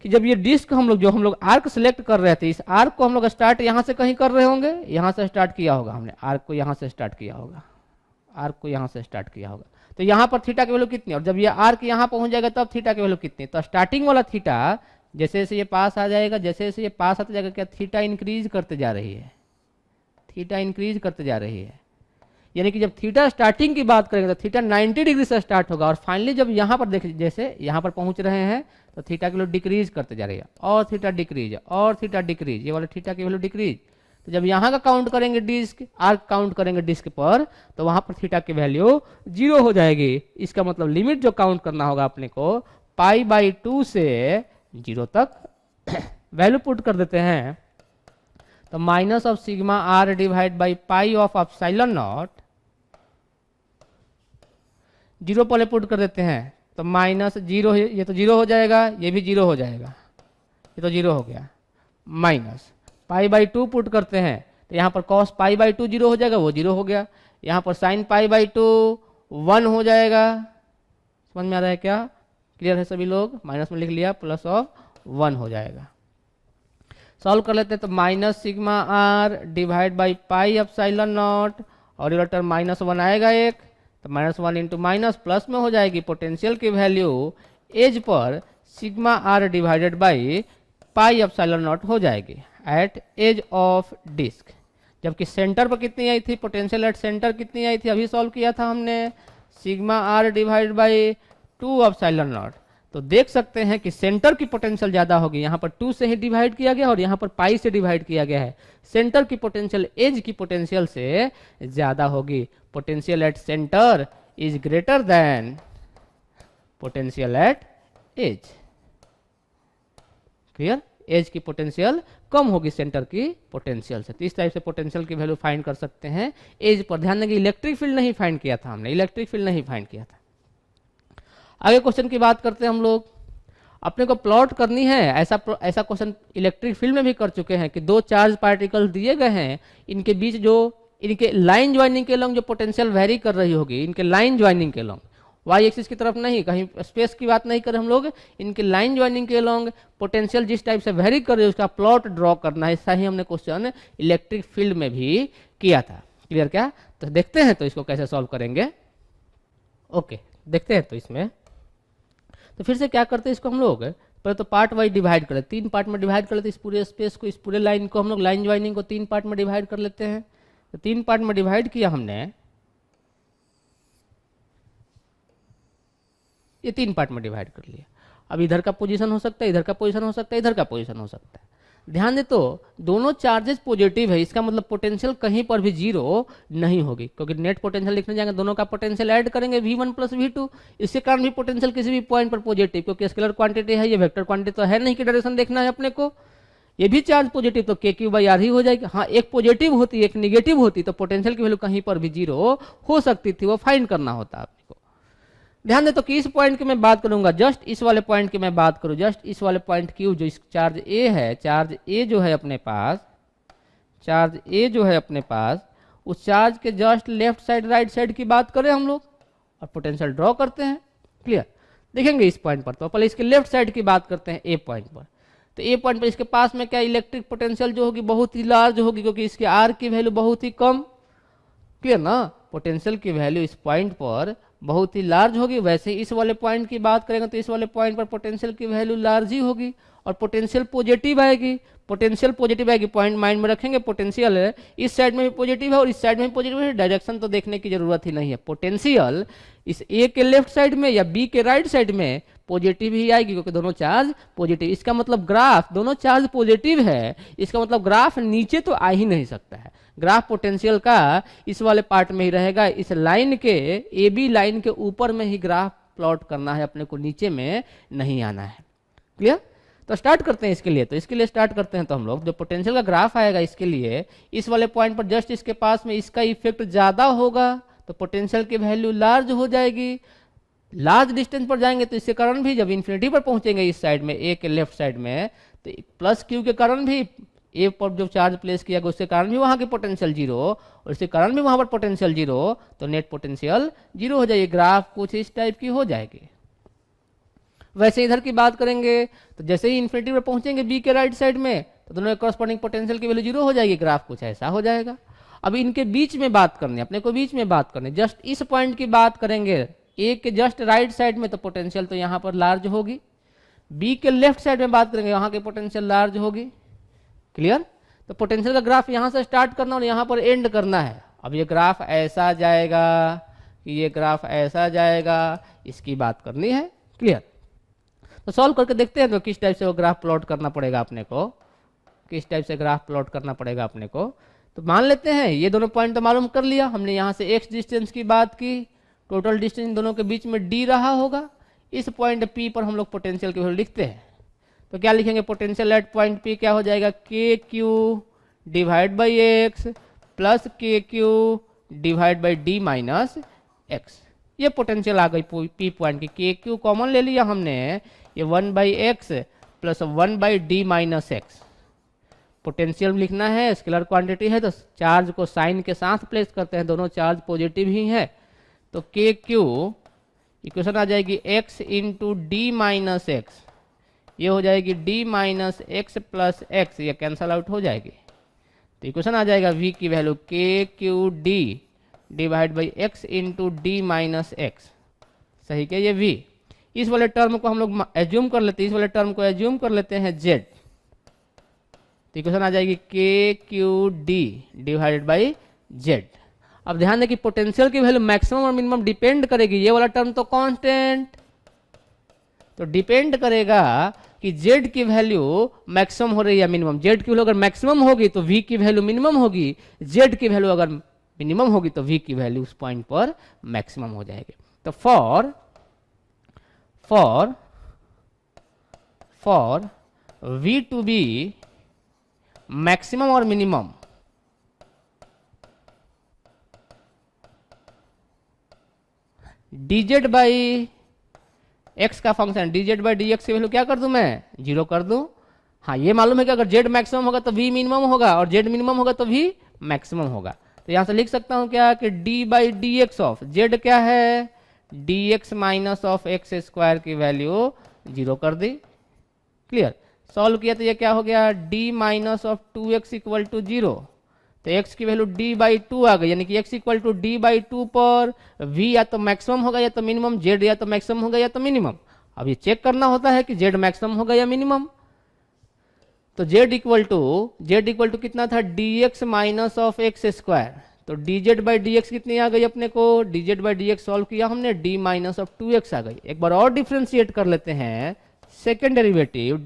कि जब ये डिस्क हम लोग आर्क सिलेक्ट कर रहे थे, इस आर्क को हम लोग स्टार्ट यहाँ से कहीं कर रहे होंगे, यहाँ से स्टार्ट किया होगा हमने, आर्क को यहाँ से स्टार्ट किया होगा, आर्क को यहाँ से स्टार्ट किया होगा। तो यहाँ पर थीटा की वैल्यू कितनी, और जब ये आर्क यहाँ पहुंच जाएगा तब थीटा की वैल्यू कितनी। तो स्टार्टिंग वाला थीटा जैसे जैसे ये पास आ जाएगा, जैसे जैसे ये पास आते जाएगा, क्या थीटा इंक्रीज करते जा रही है, थीटा इंक्रीज करते जा रही है। यानी कि जब थीटा स्टार्टिंग की बात करेंगे तो थीटा 90 डिग्री से स्टार्ट होगा, और फाइनली जब यहाँ पर देखिए जैसे यहाँ पर पहुंच रहे हैं तो थीटा की वैल्यू डिक्रीज करते जा रही है, और थीटा डिक्रीज और थीटा डिक्रीज, ये वाला थीटा की वैल्यू डिक्रीज। तो जब यहाँ का काउंट करेंगे डिस्क, आर्क काउंट करेंगे डिस्क पर, तो वहां पर थीटा की वैल्यू 0 हो जाएगी। इसका मतलब लिमिट जो काउंट करना होगा अपने को पाई बाई 2 से 0 तक वैल्यू पुट कर देते हैं। तो minus of sigma r divide by pi of epsilon naught, 0 पहले पुट कर देते हैं, तो माइनस 0, ये तो 0 हो जाएगा, ये भी 0 हो जाएगा, ये तो 0 हो गया, माइनस पाई बाई 2 पुट करते हैं, तो यहाँ पर कॉस पाई बाई 2 0 हो जाएगा, वो 0 हो गया। यहाँ पर साइन पाई बाई 2 1 हो जाएगा। समझ में आ रहा है क्या, क्लियर है सभी लोग, माइनस में लिख लिया, प्लस ऑफ 1 हो जाएगा। सॉल्व कर लेते हैं, तो minus sigma r divide by pi epsilon naught, और ये टर्म माइनस 1 आएगा एक, तो माइनस 1 इंटू माइनस प्लस में हो जाएगी। पोटेंशियल की वैल्यू एज पर sigma r divided by pi epsilon naught हो जाएगी एट एज ऑफ डिस्क। जबकि सेंटर पर कितनी आई थी, पोटेंशियल एट सेंटर कितनी आई थी, अभी सॉल्व किया था हमने, sigma r divide by 2 epsilon naught. तो देख सकते हैं कि सेंटर की पोटेंशियल ज्यादा होगी, यहाँ पर 2 से ही डिवाइड किया गया और यहाँ पर पाई से डिवाइड किया गया है। सेंटर की पोटेंशियल एज की पोटेंशियल से ज्यादा होगी। Potential at centre is greater than potential at edge. Clear, edge की पोटेंशियल कम होगी सेंटर की पोटेंशियल से। तो इस टाइप से पोटेंशियल की वैल्यू फाइंड कर सकते हैं एज पर। ध्यान देंगे इलेक्ट्रिक फील्ड नहीं फाइंड किया था हमने, इलेक्ट्रिक फील्ड नहीं फाइंड किया था। आगे क्वेश्चन की बात करते हैं हम लोग। अपने को प्लॉट करनी है, ऐसा क्वेश्चन इलेक्ट्रिक फील्ड में भी कर चुके हैं कि 2 चार्ज पार्टिकल्स दिए गए हैं, इनके बीच जो इनके लाइन ज्वाइनिंग के लॉन्ग जो पोटेंशियल वेरी कर रही होगी, इनके लाइन ज्वाइनिंग के लॉन्ग, वाई एक्सिस की तरफ नहीं, कहीं स्पेस की बात नहीं करें हम लोग, इनके लाइन ज्वाइनिंग के लॉन्ग पोटेंशियल जिस टाइप से वेरी कर रही है उसका प्लॉट ड्रॉ करना है। ऐसा ही हमने क्वेश्चन इलेक्ट्रिक फील्ड में भी किया था। क्लियर क्या? तो देखते हैं तो इसको कैसे सॉल्व करेंगे। ओके, देखते हैं तो इसमें तो फिर से क्या करते हैं इसको हम लोग पहले तो पार्ट वाइज डिवाइड कर लेते, 3 पार्ट में डिवाइड कर लेते, इस पूरे स्पेस को, इस पूरे लाइन को हम लोग लाइन ज्वाइनिंग को 3 पार्ट में डिवाइड कर लेते हैं। तो 3 पार्ट में डिवाइड किया हमने, ये 3 पार्ट में डिवाइड कर लिया। अब इधर का पोजीशन हो सकता है, इधर का पोजीशन हो सकता है, इधर का पोजीशन हो सकता है। ध्यान दे तो दोनों चार्जेस पॉजिटिव है, इसका मतलब पोटेंशियल कहीं पर भी जीरो नहीं होगी, क्योंकि नेट पोटेंशियल लिखने जाएंगे दोनों का पोटेंशियल ऐड करेंगे v1 प्लस v2, इसके कारण भी पोटेंशियल किसी भी पॉइंट पर पॉजिटिव, क्योंकि स्केलर क्वांटिटी है, ये वेक्टर क्वांटिटी तो है नहीं कि डायरेक्शन देखना है अपने को। ये भी चार्ज पॉजिटिव तो के क्यू बाई आर ही हो जाएगी। हाँ, एक पॉजिटिव होती एक निगेटिव होती तो पोटेंशियल की वैल्यू कहीं पर भी जीरो हो सकती थी, वो फाइंड करना होता आपको। ध्यान दे तो कि इस पॉइंट की मैं बात करूंगा, जस्ट इस वाले पॉइंट की मैं बात करूं, जस्ट इस वाले पॉइंट क्यू जो इस चार्ज ए है, चार्ज ए जो है अपने पास, चार्ज ए जो है अपने पास, उस चार्ज के just left side right side की बात करें हम लोग और पोटेंशियल ड्रॉ करते हैं। क्लियर? देखेंगे इस पॉइंट पर, तो पहले इसके लेफ्ट साइड की बात करते हैं ए पॉइंट पर। तो ए पॉइंट पर इसके पास में क्या इलेक्ट्रिक पोटेंशियल जो होगी बहुत ही लार्ज होगी, क्योंकि इसके आर की वैल्यू बहुत ही कम। क्लियर ना? पोटेंशियल की वैल्यू इस पॉइंट पर बहुत ही लार्ज होगी। वैसे ही इस वाले पॉइंट की बात करेंगे तो इस वाले पॉइंट पर पोटेंशियल की वैल्यू लार्ज ही होगी और पोटेंशियल पॉजिटिव आएगी। पोटेंशियल पॉजिटिव आएगी, पॉइंट माइंड में रखेंगे। पोटेंशियल है इस साइड में भी पॉजिटिव है और इस साइड में भी पॉजिटिव है, डायरेक्शन तो देखने की जरूरत ही नहीं है। पोटेंशियल इस ए के लेफ्ट साइड में या बी के राइट साइड में पॉजिटिव ही आएगी, क्योंकि दोनों चार्ज पॉजिटिव। इसका मतलब ग्राफ, दोनों चार्ज पॉजिटिव है, इसका मतलब ग्राफ नीचे तो आ ही नहीं सकता है। ग्राफ पोटेंशियल का इस वाले पार्ट में ही रहेगा, इस लाइन के ए बी लाइन के ऊपर में ही ग्राफ प्लॉट करना है अपने को, नीचे में नहीं आना है। क्लियर? तो स्टार्ट करते हैं इसके लिए। तो इसके लिए स्टार्ट करते हैं तो हम लोग जो पोटेंशियल का ग्राफ आएगा इसके लिए, इस वाले पॉइंट पर जस्ट इसके पास में इसका इफेक्ट ज्यादा होगा तो पोटेंशियल की वैल्यू लार्ज हो जाएगी। लार्ज डिस्टेंस पर जाएंगे तो इसके कारण भी जब इन्फिनिटी पर पहुंचेंगे इस साइड में ए के लेफ्ट साइड में, तो प्लस क्यू के कारण भी ए पर जो चार्ज प्लेस किया गया उसके कारण भी वहां की पोटेंशियल जीरो और इसके कारण भी वहां पर पोटेंशियल जीरो, तो नेट पोटेंशियल जीरो हो जाएगी। ग्राफ कुछ इस टाइप की हो जाएगी। वैसे इधर की बात करेंगे तो जैसे ही इन्फिनिटी पर पहुंचेंगे बी के राइट साइड में तो दोनों कॉरस्पॉन्डिंग पोटेंशियल की वैल्यू जीरो हो जाएगी। ग्राफ कुछ ऐसा हो जाएगा। अब इनके बीच में बात करनी, अपने को बीच में बात करनी, जस्ट इस पॉइंट की बात करेंगे, ए के जस्ट राइट साइड में तो पोटेंशियल तो यहाँ पर लार्ज होगी, बी के लेफ्ट साइड में बात करेंगे वहां की पोटेंशियल लार्ज होगी। क्लियर? तो पोटेंशियल का ग्राफ यहां से स्टार्ट करना और यहां पर एंड करना है। अब ये ग्राफ ऐसा जाएगा कि ये ग्राफ ऐसा जाएगा, इसकी बात करनी है। क्लियर? तो सॉल्व करके देखते हैं तो किस टाइप से वो ग्राफ प्लॉट करना पड़ेगा अपने को, किस टाइप से ग्राफ प्लॉट करना पड़ेगा अपने को। तो मान लेते हैं ये दोनों पॉइंट तो मालूम कर लिया हमने, यहां से एक्स डिस्टेंस की बात की, टोटल डिस्टेंस इन दोनों के बीच में डी रहा होगा। इस पॉइंट पी पर हम लोग पोटेंशियल की वैल्यू लिखते हैं। तो क्या लिखेंगे? पोटेंशियल एट पॉइंट पी क्या हो जाएगा? K Q divide by X plus K Q divide by D minus X. ये पोटेंशियल आ गई पी पॉइंट की। के क्यू कॉमन ले लिया हमने, ये 1 by X plus 1 by D minus x. Potential लिखना है, स्केलर क्वांटिटी है तो चार्ज को साइन के साथ प्लेस करते हैं, दोनों चार्ज पॉजिटिव ही है। तो के क्यू इक्वेशन आ जाएगी x into D minus X, ये हो जाएगी D minus x plus x, ये कैंसल आउट हो जाएगी। तो इक्वेशन आ जाएगा v की वैल्यू के q D divide by x into D minus x. सही क्या? ये v। इस वाले टर्म को हम लोग एज्यूम कर लेते हैं, इस वाले टर्म को एज्यूम कर लेते हैं z। तो इक्वेशन आ जाएगी के q D divided by z। अब ध्यान दें कि पोटेंशियल की वैल्यू मैक्सिमम और मिनिमम डिपेंड करेगी, ये वाला टर्म तो कांस्टेंट, तो डिपेंड करेगा कि z की वैल्यू मैक्सिमम हो रही है या मिनिमम। z की वैल्यू अगर मैक्सिमम होगी तो v की वैल्यू मिनिमम होगी, z की वैल्यू अगर मिनिमम होगी तो v की वैल्यू उस पॉइंट पर मैक्सिमम हो जाएगी। तो for v to be maximum और मिनिमम, dz बाई x का फंक्शन dz बाई dx की वैल्यू क्या कर दूं मैं? 0 कर दूं। हाँ, ये मालूम है कि अगर z मैक्सिमम होगा तो v मिनिमम होगा और z मिनिमम होगा तो v मैक्सिमम होगा। तो यहां से लिख सकता हूं क्या कि d by D x of z क्या है? dx minus of x square की वैल्यू 0 कर दी। क्लियर? सॉल्व किया तो ये क्या हो गया? d minus of 2x equal to 0। तो x की वैल्यू d/2 आ गई, यानी कि x इक्वल टू d/2 पर v या तो मैक्सिमम होगा या तो मिनिमम, z या तो मैक्सिमम होगा या तो मिनिमम। अब ये चेक करना होता है कि z मैक्सिमम होगा या मिनिमम। तो z इक्वल टू कितना था, dx minus of x square. तो dz/dx कितनी आ गई अपने को, dz/dx सॉल्व किया हमने, d माइनस ऑफ 2x आ गई। एक बार और डिफ्रेंशिएट कर लेते हैं, सेकेंड डेरिवेटिव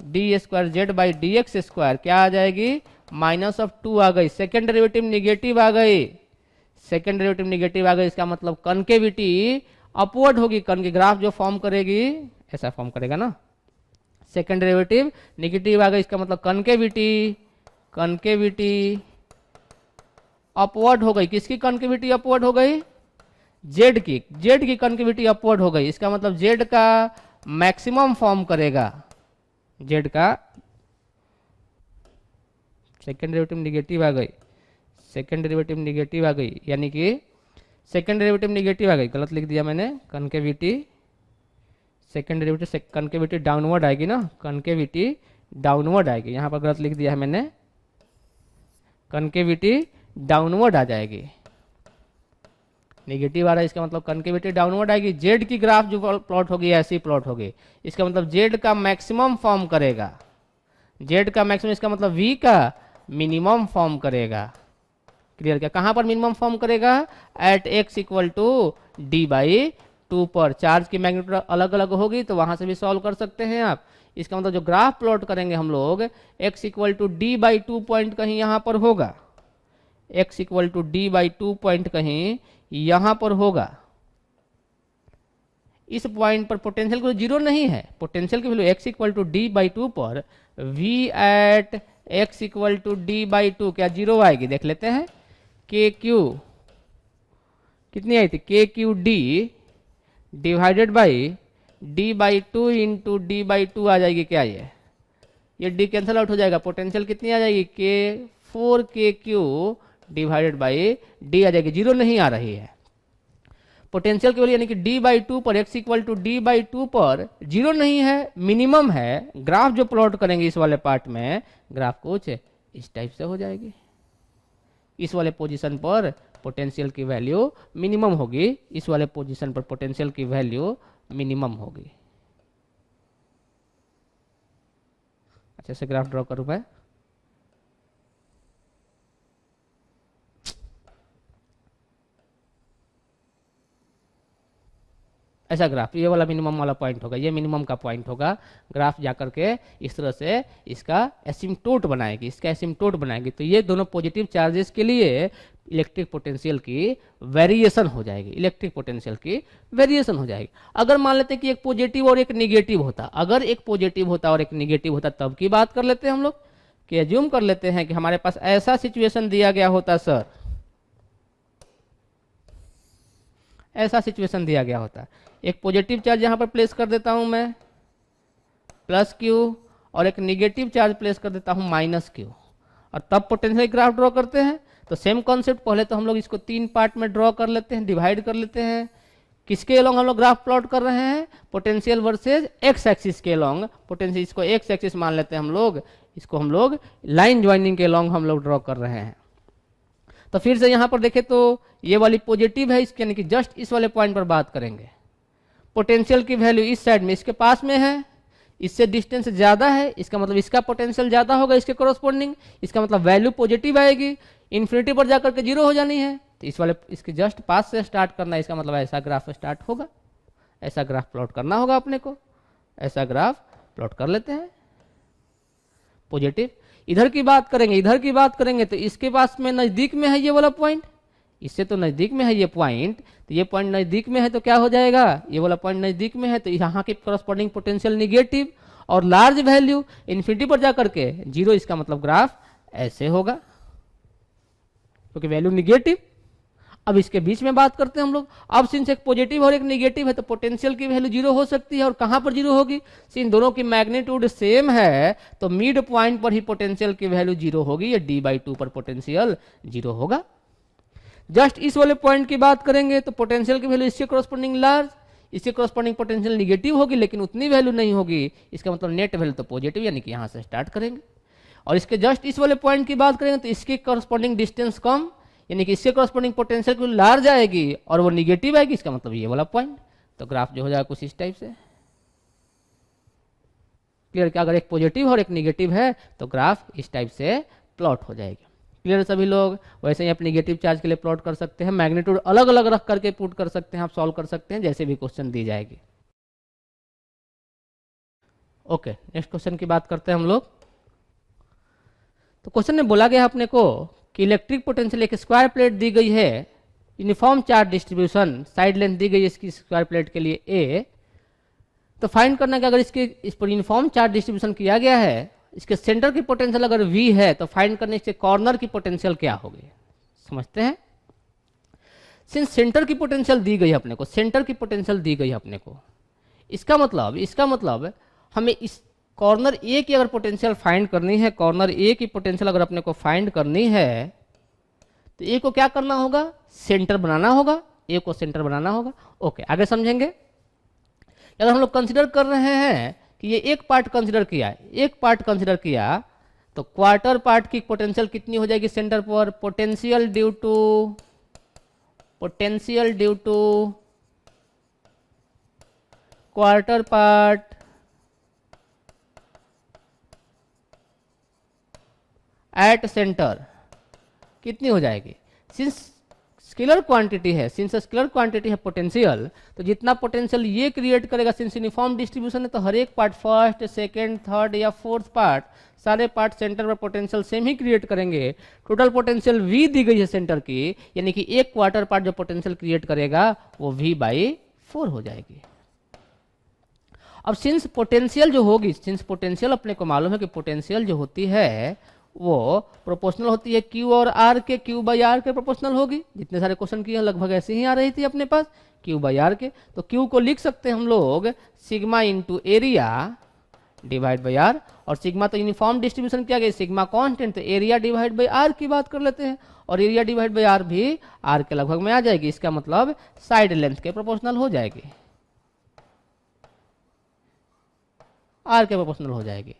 d2z/dx² क्या आ जाएगी, माइनस ऑफ 2 आ गई। सेकेंड डेरिवेटिव निगेटिव आ गई, इसका मतलब कनकेविटी अपवर्ड होगी। कन की ग्राफ जो फॉर्म करेगी ऐसा फॉर्म करेगा ना। सेकेंड डेरिवेटिव निगेटिव आ गई, इसका मतलब कनकेविटी अपवर्ड हो गई। किसकी कनकेविटी अपवर्ड हो गई, जेड की कनकेविटी अपवर्ड हो गई। इसका मतलब जेड का मैक्सिमम फॉर्म करेगा, जेड का सेकेंड डेरिवेटिव निगेटिव आ गई, यानी कि सेकेंड डेरिवेटिव निगेटिव आ गई, गलत लिख दिया मैंने। Concavity second derivative concavity downward आएगी ना, कनकेविटी डाउनवर्ड आएगी, यहाँ पर गलत लिख दिया है मैंने, कनकेविटी डाउनवर्ड आ जाएगी। नेगेटिव आ रहा है, इसका मतलब कनकेविटी डाउनवर्ड आएगी। जेड की ग्राफ जो प्लॉट होगी ऐसी प्लॉट होगी, इसका मतलब जेड का मैक्सिमम फॉर्म करेगा, जेड का मैक्सिमम, इसका मतलब वी का मिनिमम फॉर्म करेगा। क्लियर क्या, कहां पर मिनिमम फॉर्म करेगा, at x equal to d/2 पर। चार्ज की मैग्नीट्यूड अलग अलग होगी तो वहां से भी सॉल्व कर सकते हैं आप। इसका मतलब जो ग्राफ प्लॉट करेंगे हम लोग, x equal to d/2 point कहीं यहां पर होगा, x equal to d/2 point कहीं यहां पर होगा। इस पॉइंट पर पोटेंशियल की जीरो नहीं है, पोटेंशियल की value x equal to d/2 पर v at x equal to d/2 क्या जीरो आएगी, देख लेते हैं। के क्यू कितनी आई थी, के q D divided by d/2 into d/2 आ जाएगी क्या, ये d कैंसिल आउट हो जाएगा। पोटेंशियल कितनी आ जाएगी, के 4k Q divided by d आ जाएगी, जीरो नहीं आ रही है पोटेंशियल की वैल्यू, यानी कि d/2 पर x इक्वल टू d/2 पर जीरो नहीं है, मिनिमम है। ग्राफ जो प्लॉट करेंगे इस वाले पार्ट में, ग्राफ कुछ इस टाइप से हो जाएगी। इस वाले पोजीशन पर पोटेंशियल की वैल्यू मिनिमम होगी, इस वाले पोजीशन पर पोटेंशियल की वैल्यू मिनिमम होगी। अच्छा से ग्राफ ड्रॉ करूं मैं, ऐसा ग्राफ, ये वाला मिनिमम वाला पॉइंट होगा, ये मिनिमम का पॉइंट होगा। ग्राफ जाकर के इस तरह से इसका एसिम्पटोट बनाएगी, तो ये दोनों पॉजिटिव चार्जेस के लिए इलेक्ट्रिक पोटेंशियल की वेरिएशन हो जाएगी, अगर मान लेते हैं कि एक पॉजिटिव और एक निगेटिव होता, अगर एक पॉजिटिव होता और एक निगेटिव होता तब की बात कर लेते हैं हम लोग, कि एज्यूम कर लेते हैं कि हमारे पास ऐसा सिचुएशन दिया गया होता सर, ऐसा सिचुएशन दिया गया होता, एक पॉजिटिव चार्ज यहां पर प्लेस कर देता हूं मैं प्लस क्यू, और एक निगेटिव चार्ज प्लेस कर देता हूं माइनस क्यू, और तब पोटेंशियल ग्राफ ड्रॉ करते हैं। तो सेम कॉन्सेप्ट, पहले तो हम लोग इसको 3 पार्ट में ड्रॉ कर लेते हैं, डिवाइड कर लेते हैं। किसके अलोंग हम लोग ग्राफ प्लॉट कर रहे हैं, पोटेंशियल वर्सेज एक्स एक्सिस के अलोंग। पोटेंशियल इसको एक्स एक्सिस मान लेते हैं हम लोग, इसको हम लोग लाइन ज्वाइनिंग के अलोंग हम लोग ड्रॉ कर रहे हैं। तो फिर से यहां पर देखें तो ये वाली पॉजिटिव है, इसके यानी कि जस्ट इस वाले पॉइंट पर बात करेंगे। पोटेंशियल की वैल्यू इस साइड में इसके पास में है, इससे डिस्टेंस ज्यादा है, इसका मतलब इसका पोटेंशियल ज्यादा होगा इसके कोरोस्पोंडिंग, इसका मतलब वैल्यू पॉजिटिव आएगी, इन्फिनिटी पर जाकर के जीरो हो जानी है। तो इस वाले इसके जस्ट पास से स्टार्ट करना है, इसका मतलब ऐसा ग्राफ स्टार्ट होगा, ऐसा ग्राफ प्लॉट करना होगा अपने को, ऐसा ग्राफ प्लॉट कर लेते हैं। पॉजिटिव इधर की बात करेंगे तो इसके पास में नजदीक में है ये वाला पॉइंट, इससे तो नजदीक में है ये पॉइंट, तो ये पॉइंट नजदीक में है तो क्या हो जाएगा, ये वाला पॉइंट नजदीक में है तो यहाँ की करस्पॉन्डिंग पोटेंशियल निगेटिव, और लार्ज वैल्यू इन्फिनिटी पर जाकर के जीरो, इसका मतलब ग्राफ ऐसे होगा क्योंकि वैल्यू निगेटिव। अब इसके बीच में बात करते हैं हम लोग, अब सिंस एक पॉजिटिव और एक निगेटिव है तो पोटेंशियल की वैल्यू जीरो हो सकती है, और कहां पर जीरो होगी, सिंस दोनों की मैग्नीट्यूड सेम है तो मिड पॉइंट पर ही पोटेंशियल की वैल्यू जीरो होगी, ये d/2 पर पोटेंशियल जीरो होगा। जस्ट इस वाले पॉइंट की बात करेंगे तो पोटेंशियल की वैल्यू इसके करस्पॉन्डिंग लार्ज, इसके करस्पॉन्डिंग पोटेंशियल निगेटिव होगी, लेकिन उतनी वैल्यू नहीं होगी, इसका मतलब नेट वैल्यू तो पॉजिटिव, यानी कि यहां से स्टार्ट करेंगे। और इसके जस्ट इस वाले पॉइंट की बात करेंगे तो इसके करस्पॉन्डिंग डिस्टेंस कम, यानी कि इसके करस्पॉन्डिंग पोटेंशियल की लार्ज आएगी और वो निगेटिव आएगी, इसका मतलब ये वाला पॉइंट। तो ग्राफ जो हो जाएगा कुछ इस टाइप से। क्लियर? क्या अगर एक पॉजिटिव और एक निगेटिव है तो ग्राफ इस टाइप से प्लॉट हो जाएगी। क्लियर सभी लोग? वैसे ही आप निगेटिव चार्ज के लिए प्लॉट कर सकते हैं, मैग्नीट्यूड अलग अलग रख करके पुट कर सकते हैं, आप सॉल्व कर सकते हैं जैसे भी क्वेश्चन दी जाएगी। ओके, नेक्स्ट क्वेश्चन की बात करते हैं हम लोग। तो क्वेश्चन में बोला गया अपने को कि इलेक्ट्रिक पोटेंशियल एक स्क्वायर प्लेट दी गई है, uniform charge distribution, side length दी गई है इसकी स्क्वायर प्लेट के लिए ए। तो फाइंड करना कि अगर इस पर यूनिफॉर्म चार्ज डिस्ट्रीब्यूशन किया गया है, इसके सेंटर की पोटेंशियल अगर V है तो फाइंड करने से कॉर्नर की पोटेंशियल क्या होगी, समझते हैं। सिंस सेंटर की पोटेंशियल दी गई है अपने को, सेंटर की पोटेंशियल दी गई है अपने को, इसका मतलब हमें इस कॉर्नर ए की अगर पोटेंशियल फाइंड करनी है, कॉर्नर ए की पोटेंशियल अगर अपने को फाइंड करनी है तो ए को क्या करना होगा, सेंटर बनाना होगा, ए को सेंटर बनाना होगा। ओके, आगे समझेंगे। अगर हम लोग कंसिडर कर रहे हैं कि ये एक पार्ट कंसिडर किया, एक पार्ट कंसिडर किया, तो क्वार्टर पार्ट की पोटेंशियल कितनी हो जाएगी सेंटर पर, potential due to quarter part at centre कितनी हो जाएगी। सिंस स्केलर क्वांटिटी है पोटेंशियल, तो जितना पोटेंशियल ये क्रिएट करेगा, सिंस यूनिफॉर्म डिस्ट्रीब्यूशन है तो हर एक पार्ट, फर्स्ट सेकंड थर्ड या फोर्थ पार्ट, सारे पार्ट सेंटर पर पोटेंशियल सेम ही क्रिएट करेंगे। टोटल पोटेंशियल V दी गई है सेंटर की, यानी कि एक क्वार्टर पार्ट जो पोटेंशियल क्रिएट करेगा वो V/4 हो जाएगी। अब सिंस पोटेंशियल जो होगी, सिंस पोटेंशियल अपने को मालूम है कि पोटेंशियल जो होती है वो प्रोपोर्शनल होती है Q और R के, Q/R के प्रोपोर्शनल होगी। जितने सारे क्वेश्चन किए लगभग ऐसे ही आ रही थी अपने पास, Q/R के। तो Q को लिख सकते हैं हम लोग sigma into area divide by R, और सिग्मा तो यूनिफॉर्म डिस्ट्रीब्यूशन किया गया, सिग्मा कांस्टेंट, तो एरिया डिवाइड बाई R की बात कर लेते हैं, और एरिया डिवाइड बाई R भी R के लगभग में आ जाएगी। इसका मतलब साइड लेंथ के प्रोपोर्शनल हो जाएगी, R के प्रोपोर्शनल हो जाएगी।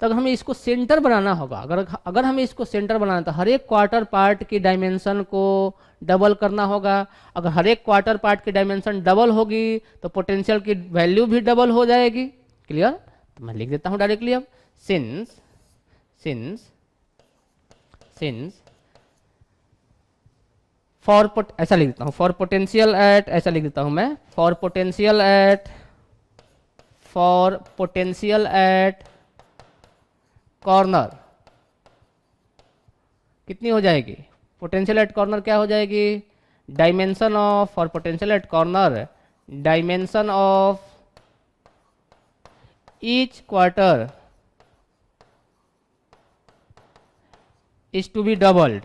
तो अगर हमें इसको सेंटर बनाना होगा, अगर हमें इसको सेंटर बनाना है तो हर एक क्वार्टर पार्ट की डायमेंशन को डबल करना होगा। अगर हर एक क्वार्टर पार्ट की डायमेंशन डबल होगी तो पोटेंशियल की वैल्यू भी डबल हो जाएगी। क्लियर? तो मैं लिख देता हूं डायरेक्टली अब, ऐसा लिख देता हूं, फॉर पोटेंशियल एट, ऐसा लिख देता हूं मैं, फॉर पोटेंशियल एट कॉर्नर कितनी हो जाएगी, पोटेंशियल एट कॉर्नर क्या हो जाएगी, dimension of, for potential at corner dimension of each quarter is to be doubled,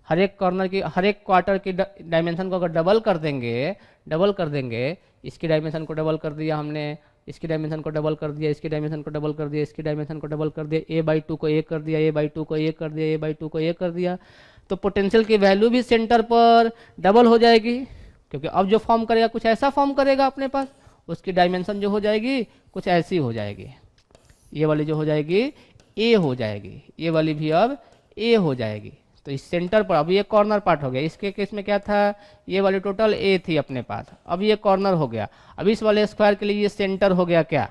हर एक कॉर्नर की, हर एक क्वार्टर की डायमेंशन को अगर डबल कर देंगे, इसकी डायमेंशन को डबल कर दिया हमने, इसकी डायमेंशन को डबल कर दिया, इसकी डायमेंशन को डबल कर दिया, इसकी डायमेंशन को डबल कर दिया, a/2 को 1 कर दिया, a/2 को 1 कर दिया, a/2 को 1 कर दिया, तो पोटेंशियल की वैल्यू भी सेंटर पर डबल हो जाएगी, क्योंकि अब जो फॉर्म करेगा कुछ ऐसा फॉर्म करेगा अपने पास, उसकी डायमेंशन जो हो जाएगी कुछ ऐसी हो जाएगी, ये वाली जो हो जाएगी a हो जाएगी, ये वाली भी अब a हो जाएगी। तो इस सेंटर पर अब ये कॉर्नर पार्ट हो गया, इसके केस में क्या था, ये वाली टोटल A थी अपने पास, अब ये कॉर्नर हो गया, अब इस वाले स्क्वायर के लिए ये सेंटर हो गया क्या,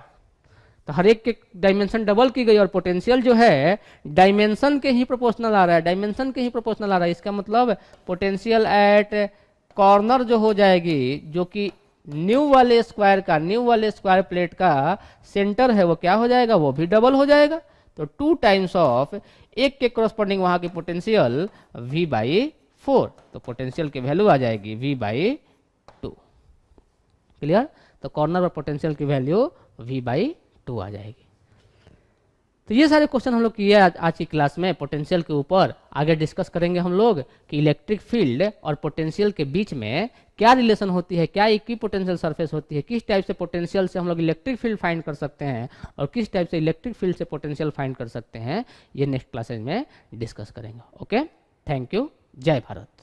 तो हर एक के डायमेंशन डबल की गई और पोटेंशियल जो है डायमेंशन के ही प्रोपोर्शनल आ रहा है, इसका मतलब पोटेंशियल एट कॉर्नर जो हो जाएगी, जो कि न्यू वाले स्क्वायर प्लेट का सेंटर है, वो क्या हो जाएगा, वो भी डबल हो जाएगा। तो 2 टाइम्स ऑफ एक के करस्पॉन्डिंग वहां की पोटेंशियल V/4, तो पोटेंशियल की वैल्यू आ जाएगी V/2। क्लियर? तो कॉर्नर पर पोटेंशियल की वैल्यू V/2 आ जाएगी। तो ये सारे क्वेश्चन हम लोग किए आज की क्लास में पोटेंशियल के ऊपर। आगे डिस्कस करेंगे हम लोग कि इलेक्ट्रिक फील्ड और पोटेंशियल के बीच में क्या रिलेशन होती है, क्या इक्वी पोटेंशियल सरफेस होती है, किस टाइप से पोटेंशियल से हम लोग इलेक्ट्रिक फील्ड फाइंड कर सकते हैं और किस टाइप से इलेक्ट्रिक फील्ड से पोटेंशियल फाइंड कर सकते हैं, ये नेक्स्ट क्लासेज में डिस्कस करेंगे। ओके, थैंक यू, जय भारत।